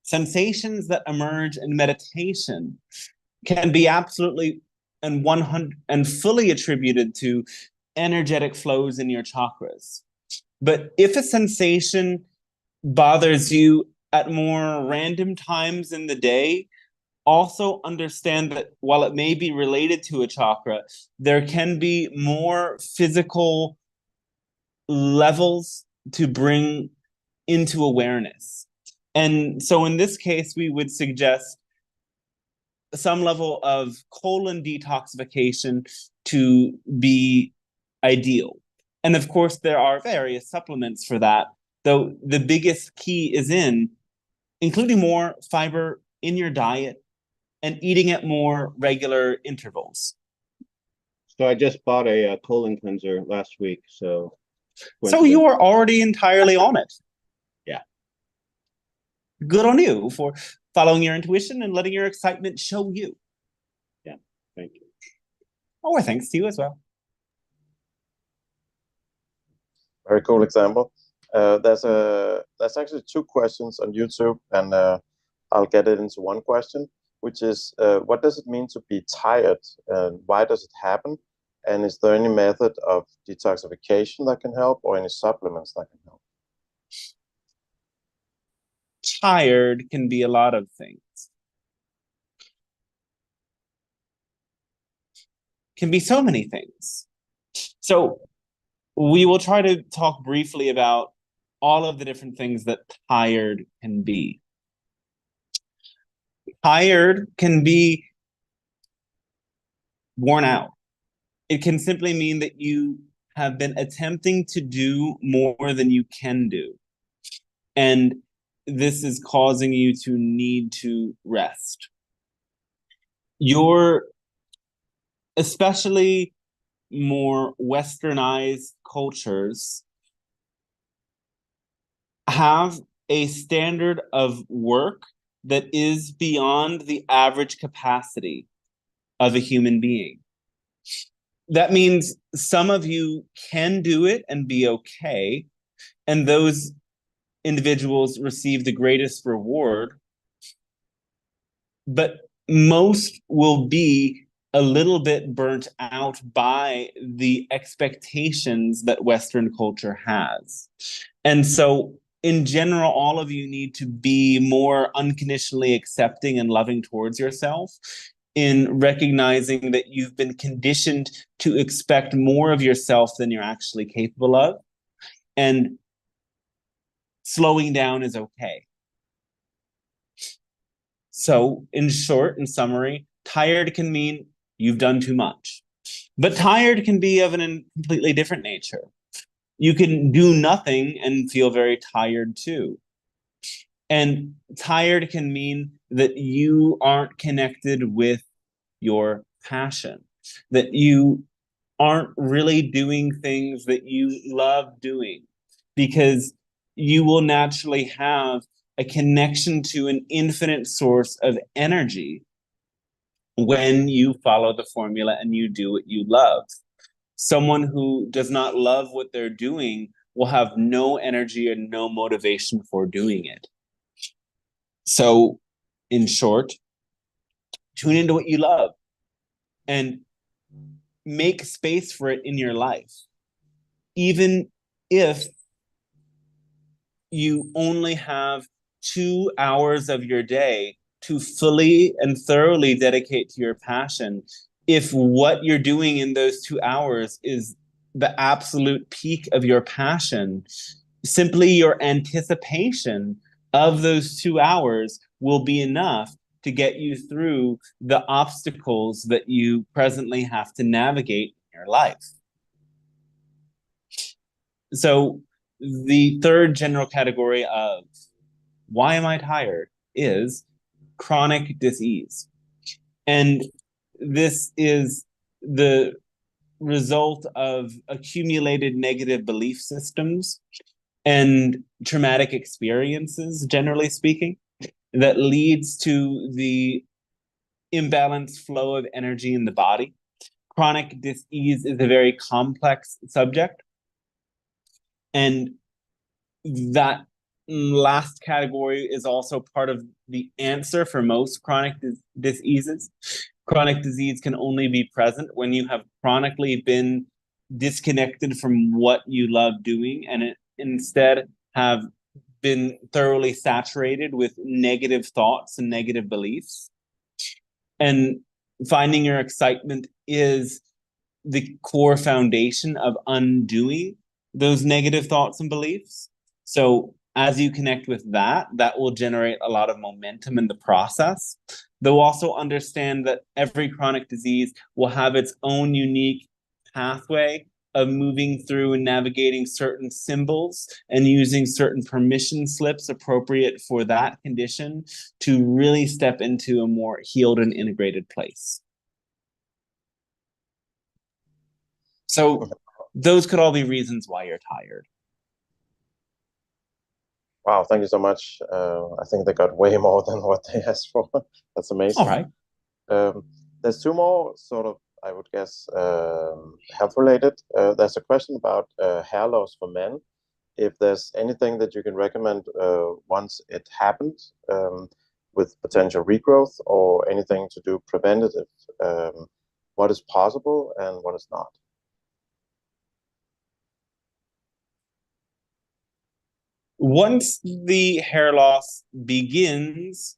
sensations that emerge in meditation can be absolutely and 100 and fully attributed to energetic flows in your chakras. But if a sensation bothers you at more random times in the day, also understand that while it may be related to a chakra, there can be more physical levels to bring into awareness. And so in this case, we would suggest some level of colon detoxification to be ideal. And of course, there are various supplements for that, though the biggest key is in including more fiber in your diet and eating at more regular intervals. So I just bought a colon cleanser last week, so you are already entirely on it. Yeah. Good on you for following your intuition and letting your excitement show you. Yeah, thank you. Oh, thanks to you as well. Very cool example. There's actually two questions on YouTube, and I'll get it into one question, which is, what does it mean to be tired, and why does it happen? And is there any method of detoxification that can help, or any supplements that can help? Tired can be a lot of things. Can be so many things. So we will try to talk briefly about all of the different things that tired can be. Tired can be worn out. It can simply mean that you have been attempting to do more than you can do. And this is causing you to need to rest. Your, especially more westernized cultures, have a standard of work that is beyond the average capacity of a human being. That means some of you can do it and be okay, and those individuals receive the greatest reward, but most will be a little bit burnt out by the expectations that Western culture has. And so in general, all of you need to be more unconditionally accepting and loving towards yourself, in recognizing that you've been conditioned to expect more of yourself than you're actually capable of. And slowing down is okay. So, in short, in summary, tired can mean you've done too much. But tired can be of a completely different nature. You can do nothing and feel very tired too. And tired can mean that you aren't connected with your passion, that you aren't really doing things that you love doing, because you will naturally have a connection to an infinite source of energy when you follow the formula and you do what you love. Someone who does not love what they're doing will have no energy and no motivation for doing it. So, in short, tune into what you love and make space for it in your life. Even if you only have 2 hours of your day to fully and thoroughly dedicate to your passion, if what you're doing in those 2 hours is the absolute peak of your passion, simply your anticipation of those 2 hours will be enough to get you through the obstacles that you presently have to navigate in your life. So the third general category of why am I tired is chronic disease. And this is the result of accumulated negative belief systems and traumatic experiences, generally speaking, that leads to the imbalanced flow of energy in the body. Chronic disease is a very complex subject. And that last category is also part of the answer for most chronic diseases. Chronic disease can only be present when you have chronically been disconnected from what you love doing and instead have been thoroughly saturated with negative thoughts and negative beliefs. And finding your excitement is the core foundation of undoing those negative thoughts and beliefs. So as you connect with that, that will generate a lot of momentum in the process. They'll also understand that every chronic disease will have its own unique pathway of moving through and navigating certain symbols and using certain permission slips appropriate for that condition to really step into a more healed and integrated place. So those could all be reasons why you're tired. Wow, thank you so much. I think they got way more than what they asked for. That's amazing. All right. There's two more sort of, I would guess, health related. There's a question about hair loss for men. If there's anything that you can recommend once it happened with potential regrowth or anything to do preventative, what is possible and what is not? Once the hair loss begins,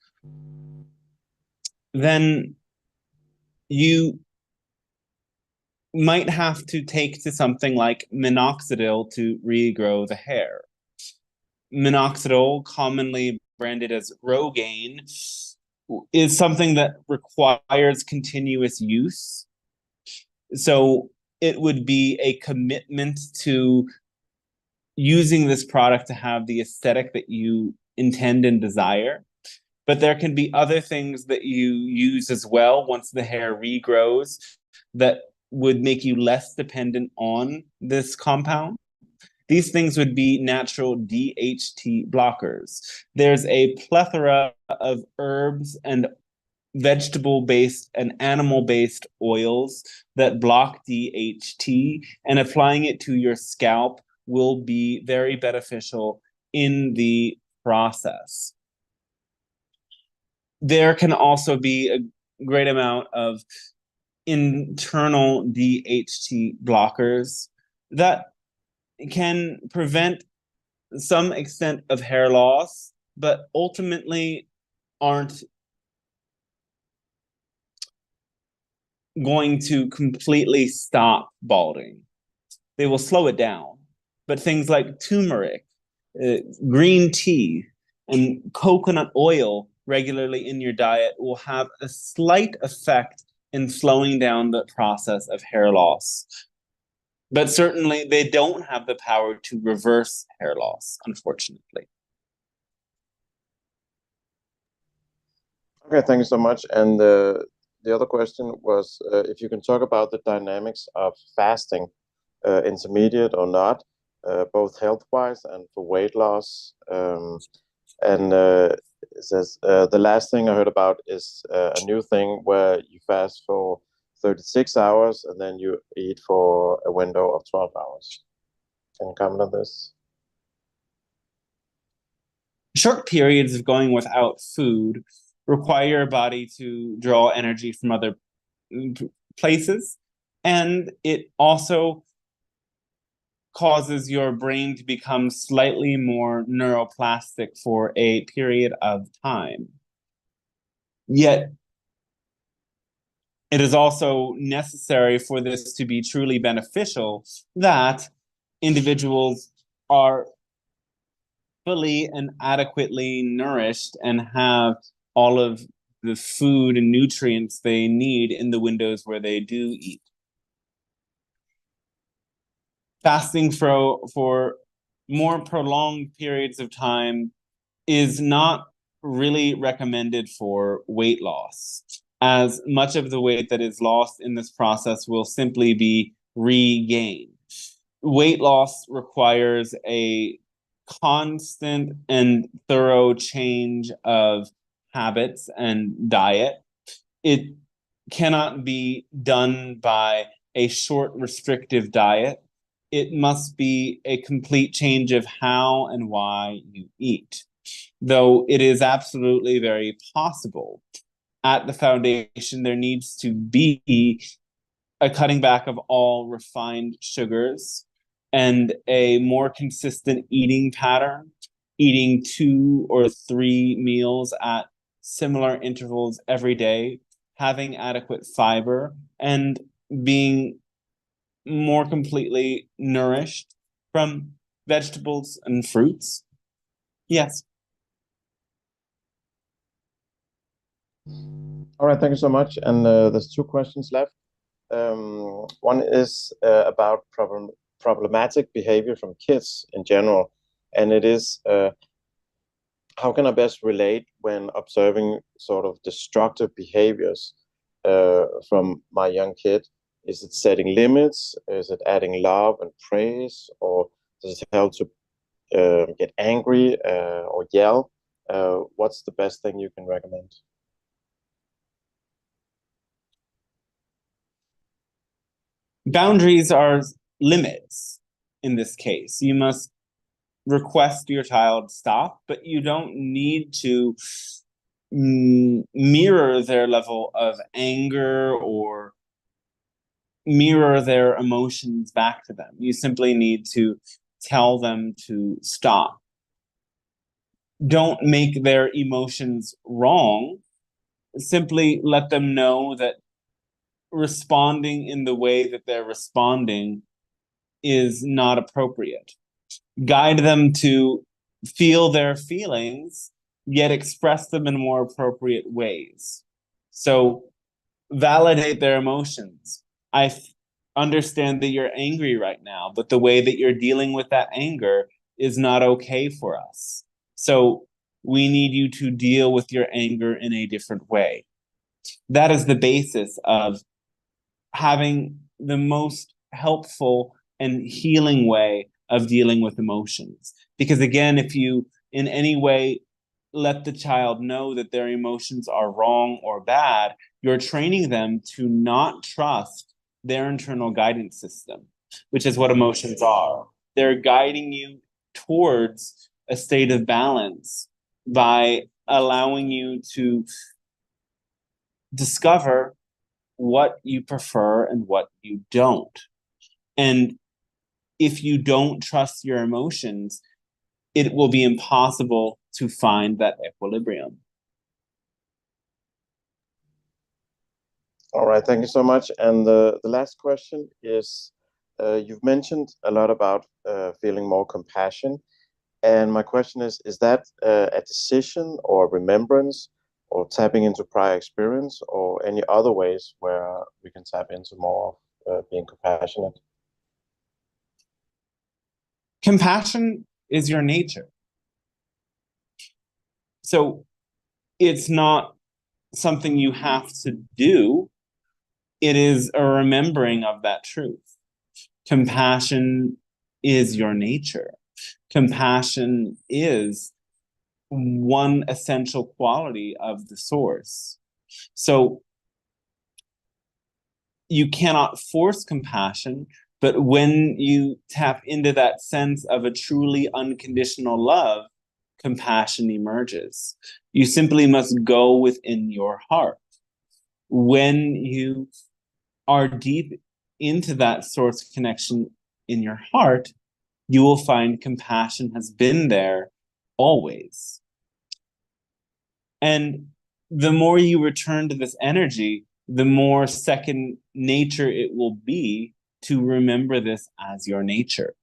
then you might have to take to something like minoxidil to regrow the hair. Minoxidil, commonly branded as Rogaine, is something that requires continuous use. So it would be a commitment to using this product to have the aesthetic that you intend and desire. But there can be other things that you use as well once the hair regrows that would make you less dependent on this compound. These things would be natural DHT blockers. There's a plethora of herbs and vegetable-based and animal-based oils that block DHT, and applying it to your scalp will be very beneficial in the process. There can also be a great amount of internal DHT blockers that can prevent some extent of hair loss, but ultimately aren't going to completely stop balding. They will slow it down. But things like turmeric, green tea, and coconut oil regularly in your diet will have a slight effect in slowing down the process of hair loss. But certainly they don't have the power to reverse hair loss, unfortunately. Okay, thank you so much. And the other question was if you can talk about the dynamics of fasting, intermediate or not, both health-wise and for weight loss. It says the last thing I heard about is a new thing where you fast for 36 hours and then you eat for a window of 12 hours. Can you comment on this? Short periods of going without food require your body to draw energy from other places, and it also causes your brain to become slightly more neuroplastic for a period of time. Yet, it is also necessary for this to be truly beneficial that individuals are fully and adequately nourished and have all of the food and nutrients they need in the windows where they do eat. Fasting for more prolonged periods of time is not really recommended for weight loss, as much of the weight that is lost in this process will simply be regained. Weight loss requires a constant and thorough change of habits and diet. It cannot be done by a short, restrictive diet. It must be a complete change of how and why you eat. Though it is absolutely very possible, at the foundation, there needs to be a cutting back of all refined sugars and a more consistent eating pattern, eating 2 or 3 meals at similar intervals every day, having adequate fiber, and being more completely nourished from vegetables and fruits. Yes. All right, thank you so much. And there's 2 questions left. One is about problematic behavior from kids in general, and it is how can I best relate when observing sort of destructive behaviors from my young kid? Is it setting limits? Is it adding love and praise? Or does it help to get angry or yell? What's the best thing you can recommend? Boundaries are limits in this case. You must request your child stop, but you don't need to mirror their level of anger or mirror their emotions back to them. You simply need to tell them to stop. Don't make their emotions wrong. Simply let them know that responding in the way that they're responding is not appropriate. Guide them to feel their feelings, yet express them in more appropriate ways. So validate their emotions. I understand that you're angry right now, but the way that you're dealing with that anger is not okay for us. So we need you to deal with your anger in a different way. That is the basis of having the most helpful and healing way of dealing with emotions. Because again, if you in any way let the child know that their emotions are wrong or bad, you're training them to not trust their internal guidance system, which is what emotions are. They're guiding you towards a state of balance by allowing you to discover what you prefer and what you don't. And if you don't trust your emotions, it will be impossible to find that equilibrium. All right, thank you so much. And the last question is, you've mentioned a lot about feeling more compassion. And my question is that a decision or remembrance or tapping into prior experience or any other ways where we can tap into more of being compassionate? Compassion is your nature. So it's not something you have to do. It is a remembering of that truth. Compassion is your nature. Compassion is one essential quality of the source. So you cannot force compassion, but when you tap into that sense of a truly unconditional love, compassion emerges. You simply must go within your heart. When you are deep into that source connection in your heart, you will find compassion has been there always. And the more you return to this energy, the more second nature it will be to remember this as your nature.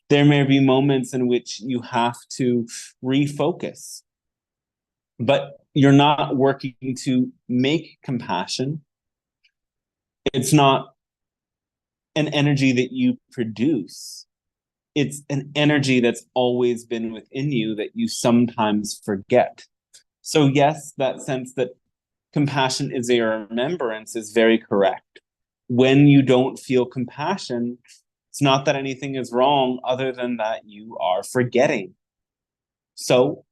There may be moments in which you have to refocus. but you're not working to make compassion. It's not an energy that you produce. It's an energy that's always been within you that you sometimes forget. So yes, that sense that compassion is a remembrance is very correct. When you don't feel compassion, it's not that anything is wrong other than that you are forgetting. So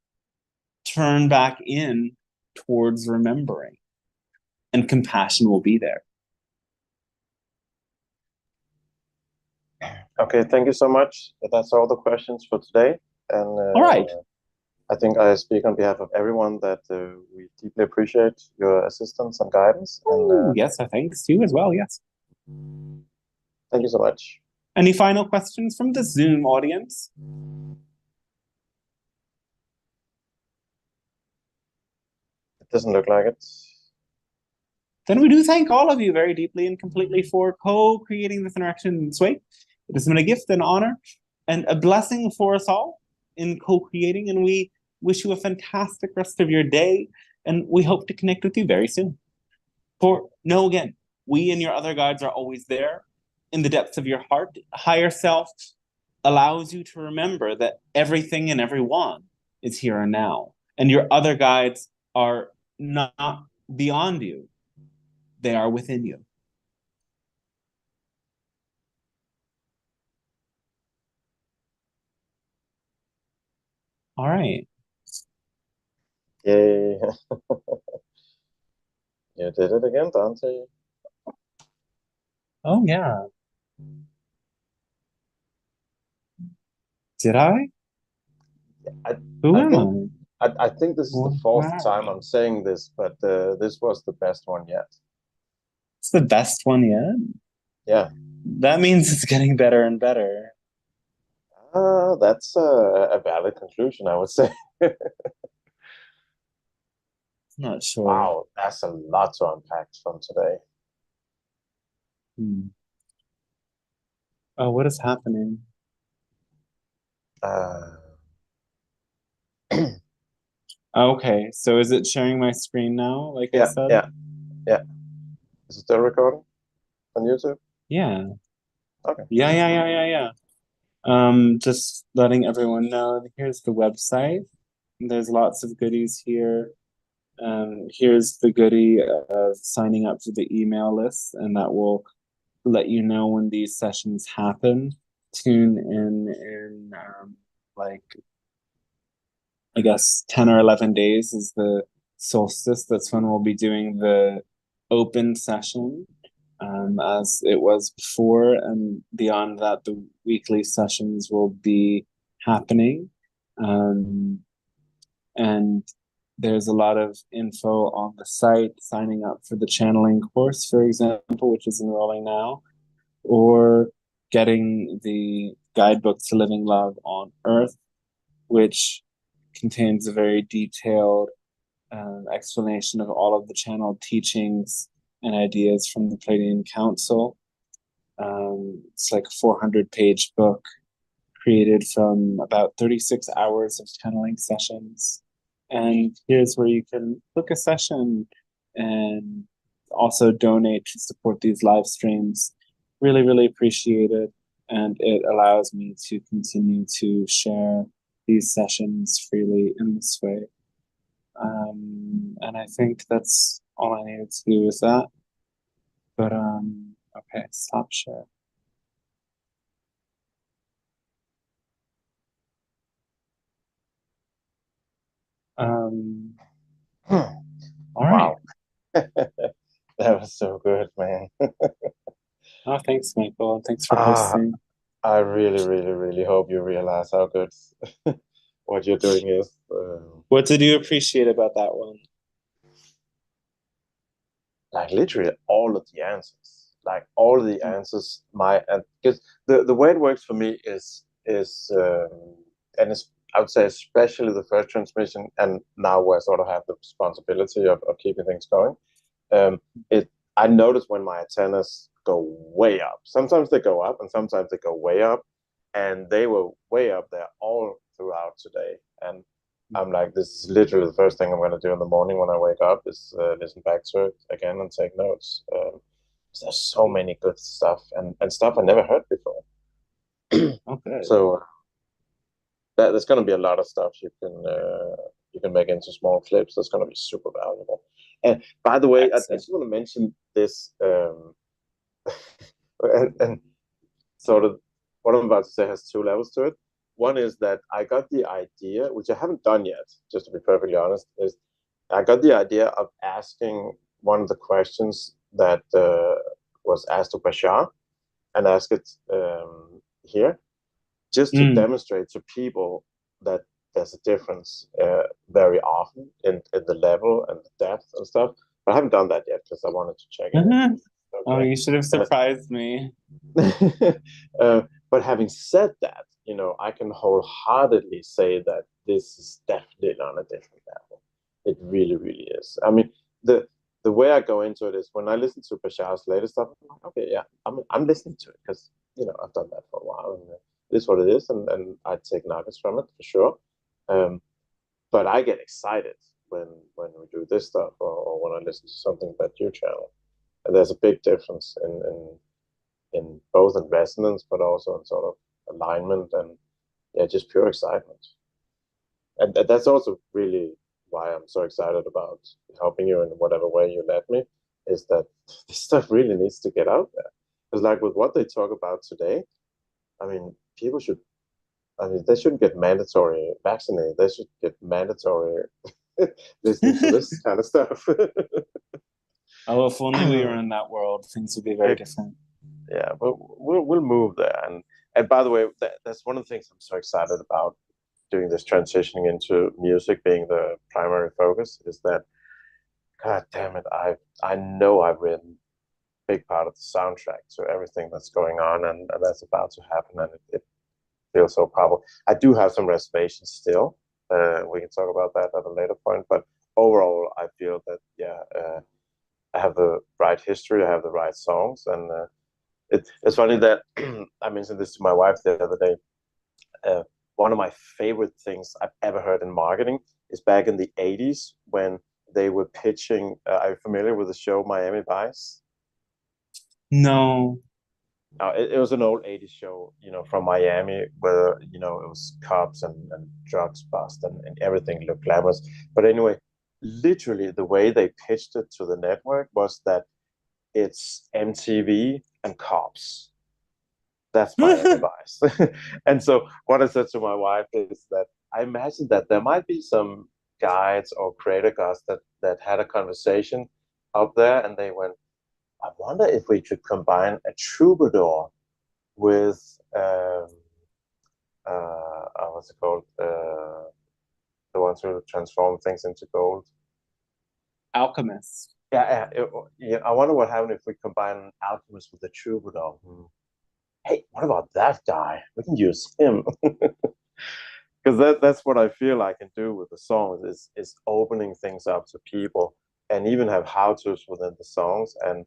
turn back in towards remembering, and compassion will be there. Okay, thank you so much. That's all the questions for today. And All right. I think I speak on behalf of everyone that we deeply appreciate your assistance and guidance. And yes, thanks to you as well. Yes. Thank you so much. Any final questions from the Zoom audience? It doesn't look like it. Then we do thank all of you very deeply and completely for co-creating this interaction in this way. It has been a gift and honor and a blessing for us all in co-creating, and we wish you a fantastic rest of your day, and we hope to connect with you very soon. For know again, we and your other guides are always there in the depths of your heart. Higher self allows you to remember that everything and everyone is here and now, and your other guides are not beyond you. They are within you. All right. Yay. You did it again, Dante. Oh, yeah. Did I? Who am I think this is the fourth time I'm saying this, but this was the best one yet. It's the best one yet? Yeah. That means it's getting better and better. That's a valid conclusion, I would say. Not sure. Wow, that's a lot to unpack from today. Oh, what is happening? Okay, so is it sharing my screen now, like I said? Yeah. Is it still recording on YouTube? Yeah. Okay. Yeah. Just letting everyone know, here's the website. There's lots of goodies here. Here's the goodie of signing up for the email list, and that will let you know when these sessions happen. Tune in like, I guess 10 or 11 days is the solstice. That's when we'll be doing the open session, as it was before, and beyond that the weekly sessions will be happening. And there's a lot of info on the site, signing up for the channeling course, for example, which is enrolling now, or getting the guidebook to Living Love on Earth, which contains a very detailed explanation of all of the channeled teachings and ideas from the Pleiadian Council. It's like a 400-page book created from about 36 hours of channeling sessions. And here's where you can book a session and also donate to support these live streams. Really, really appreciate it. And it allows me to continue to share these sessions freely in this way. And I think that's all I needed to do with that. But okay, stop share. All right. That was so good, man. Oh, thanks, Michael. Thanks for hosting. I really hope you realize how good what you're doing is. What did you appreciate about that one? Like literally all of the answers. Like all of the answers. Because the way it works for me is and it's, I would say especially the first transmission, and now where I sort of have the responsibility of keeping things going. I notice when my antennas go way up. Sometimes they go up and sometimes they go way up, and they were way up there all throughout today. And I'm like, this is literally the first thing I'm going to do in the morning when I wake up is listen back to it again and take notes. There's so many good stuff and stuff I never heard before. Okay. So there's going to be a lot of stuff you can make into small clips. That's going to be super valuable. And by the way, I just want to mention this, and sort of what I'm about to say has two levels to it. One is that I got the idea, which I haven't done yet, just to be perfectly honest, is I got the idea of asking one of the questions that was asked to Bashar and ask it here, just to demonstrate to people that there's a difference very often in the level and the depth and stuff. But I haven't done that yet because I wanted to check it. Okay. Oh, you should have surprised me. But having said that, I can wholeheartedly say that this is definitely on a different level. It really, really is. I mean, the way I go into it is when I listen to Bashar's latest stuff, I'm like, okay, yeah, I'm listening to it because I've done that for a while, and it is what it is, and I take nuggets from it for sure. But I get excited when we do this stuff, or when I listen to something that you channel. And there's a big difference in both in resonance, but also in sort of alignment and just pure excitement. And that's also really why I'm so excited about helping you in whatever way you let me, is that this stuff really needs to get out there. Because like with what they talk about today, I mean, they shouldn't get mandatory vaccinated. They should get mandatory listening to this kind of stuff. Oh, if only we were in that world, things would be very different. Yeah, but we'll move there. And by the way, that's one of the things I'm so excited about doing this transitioning into music being the primary focus, is that, God damn it, I know I've written a big part of the soundtrack to everything that's going on, and that's about to happen, and it feels so powerful. I do have some reservations still. We can talk about that at a later point, but overall, I feel that I have the right history, I have the right songs, and it's funny that I mentioned this to my wife the other day. One of my favorite things I've ever heard in marketing is back in the 80s when they were pitching. Are you familiar with the show Miami Vice? No. It was an old 80s show, from Miami, where, it was cops and drugs bust, and everything looked glamorous. But anyway, literally the way they pitched it to the network was that it's MTV and cops. That's my advice. And so what I said to my wife is that I imagine that there might be some guides or creator guys that had a conversation up there, and they went, I wonder if we could combine a troubadour with what's it called? The ones who transform things into gold. Alchemist. Yeah, I wonder what happened if we combine an alchemist with a troubadour. Hey, what about that guy? We can use him. Because that's what I feel I can do with the songs, is opening things up to people, and even have how-tos within the songs, and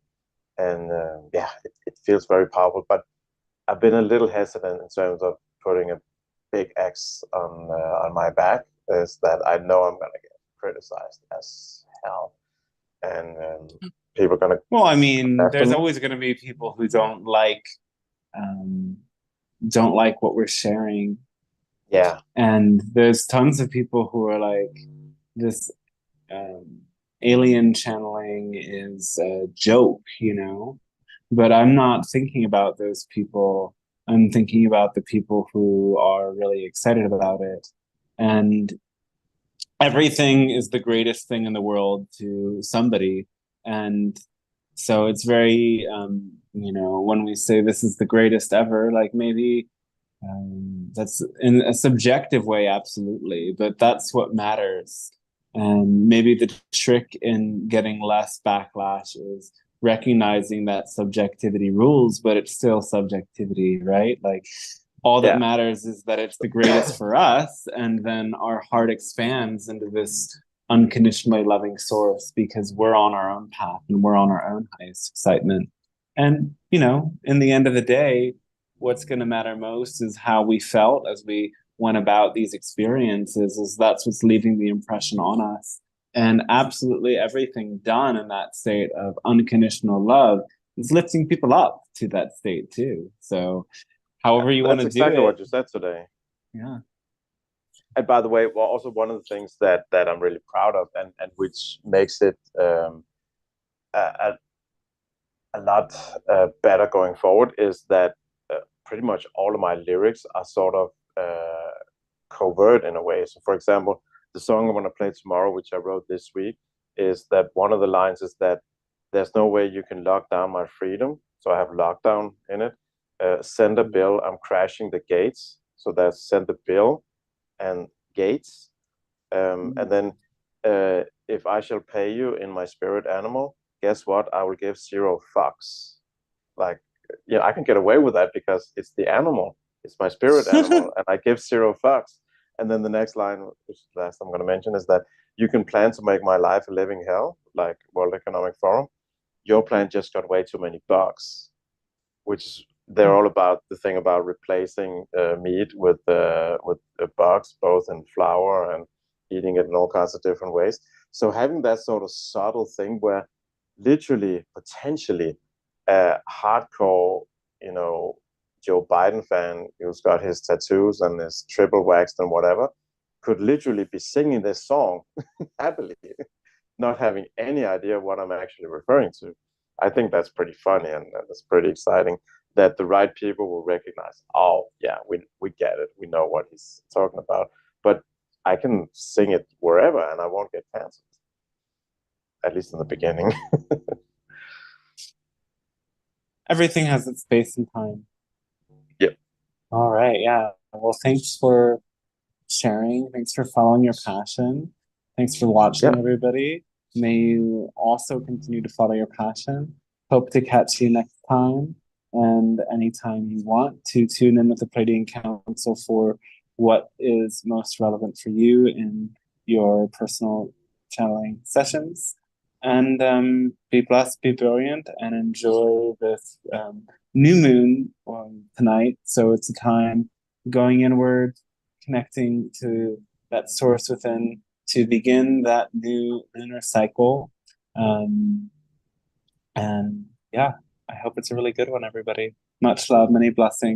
it feels very powerful. But I've been a little hesitant in terms of putting a big X on my back, is that I know I'm gonna get criticized as hell, and people are gonna. Well, I mean, there's always going to be people who don't like what we're sharing. Yeah. And there's tons of people who are like, this alien channeling is a joke, But I'm not thinking about those people. I'm thinking about the people who are really excited about it. And everything is the greatest thing in the world to somebody. And so it's very, when we say this is the greatest ever, like maybe that's in a subjective way, absolutely, but that's what matters. And maybe the trick in getting less backlash is recognizing that subjectivity rules, but it's still subjectivity, right? Like all that matters is that it's the greatest for us, and then our heart expands into this unconditionally loving source because we're on our own path and we're on our own highest excitement. And, in the end of the day, what's going to matter most is how we felt as we went about these experiences is that's what's leaving the impression on us. And absolutely everything done in that state of unconditional love is lifting people up to that state too. So however you want to do it. That's exactly what you said today. Yeah. And by the way, well, also one of the things that I'm really proud of, and which makes it a lot better going forward, is that pretty much all of my lyrics are sort of covert in a way. So, for example, the song I'm going to play tomorrow, which I wrote this week, is that one of the lines is that there's no way you can lock down my freedom. So I have lockdown in it. Send a bill, I'm crashing the gates. So that's send a bill and gates. And then if I shall pay you in my spirit animal, guess what? I will give 0 fucks. Like, yeah, I can get away with that because it's the animal. It's my spirit animal, and I give 0 fucks. And then the next line, which is the last I'm going to mention, is that you can plan to make my life a living hell, like World Economic Forum. Your plan just got way too many bugs, which they're all about the thing about replacing meat with bugs, both in flour and eating it in all kinds of different ways. So having that sort of subtle thing where literally, potentially, a hardcore, Joe Biden fan who's got his tattoos and his triple waxed and whatever, could literally be singing this song happily, not having any idea what I'm actually referring to. I think that's pretty funny, and that's pretty exciting that the right people will recognize, oh, yeah, we get it. We know what he's talking about. But I can sing it wherever and I won't get canceled, at least in the beginning. Everything has its space and time. Yep. All right. Yeah. Well, thanks for sharing. Thanks for following your passion. Thanks for watching, everybody. May you also continue to follow your passion. Hope to catch you next time, and anytime you want to tune in with the Pleiadian Council for what is most relevant for you in your personal channeling sessions. And be blessed, be brilliant, and enjoy this new moon tonight. So it's a time going inward, connecting to that source within to begin that new lunar cycle. And yeah, I hope it's a really good one, everybody. Much love, many blessings.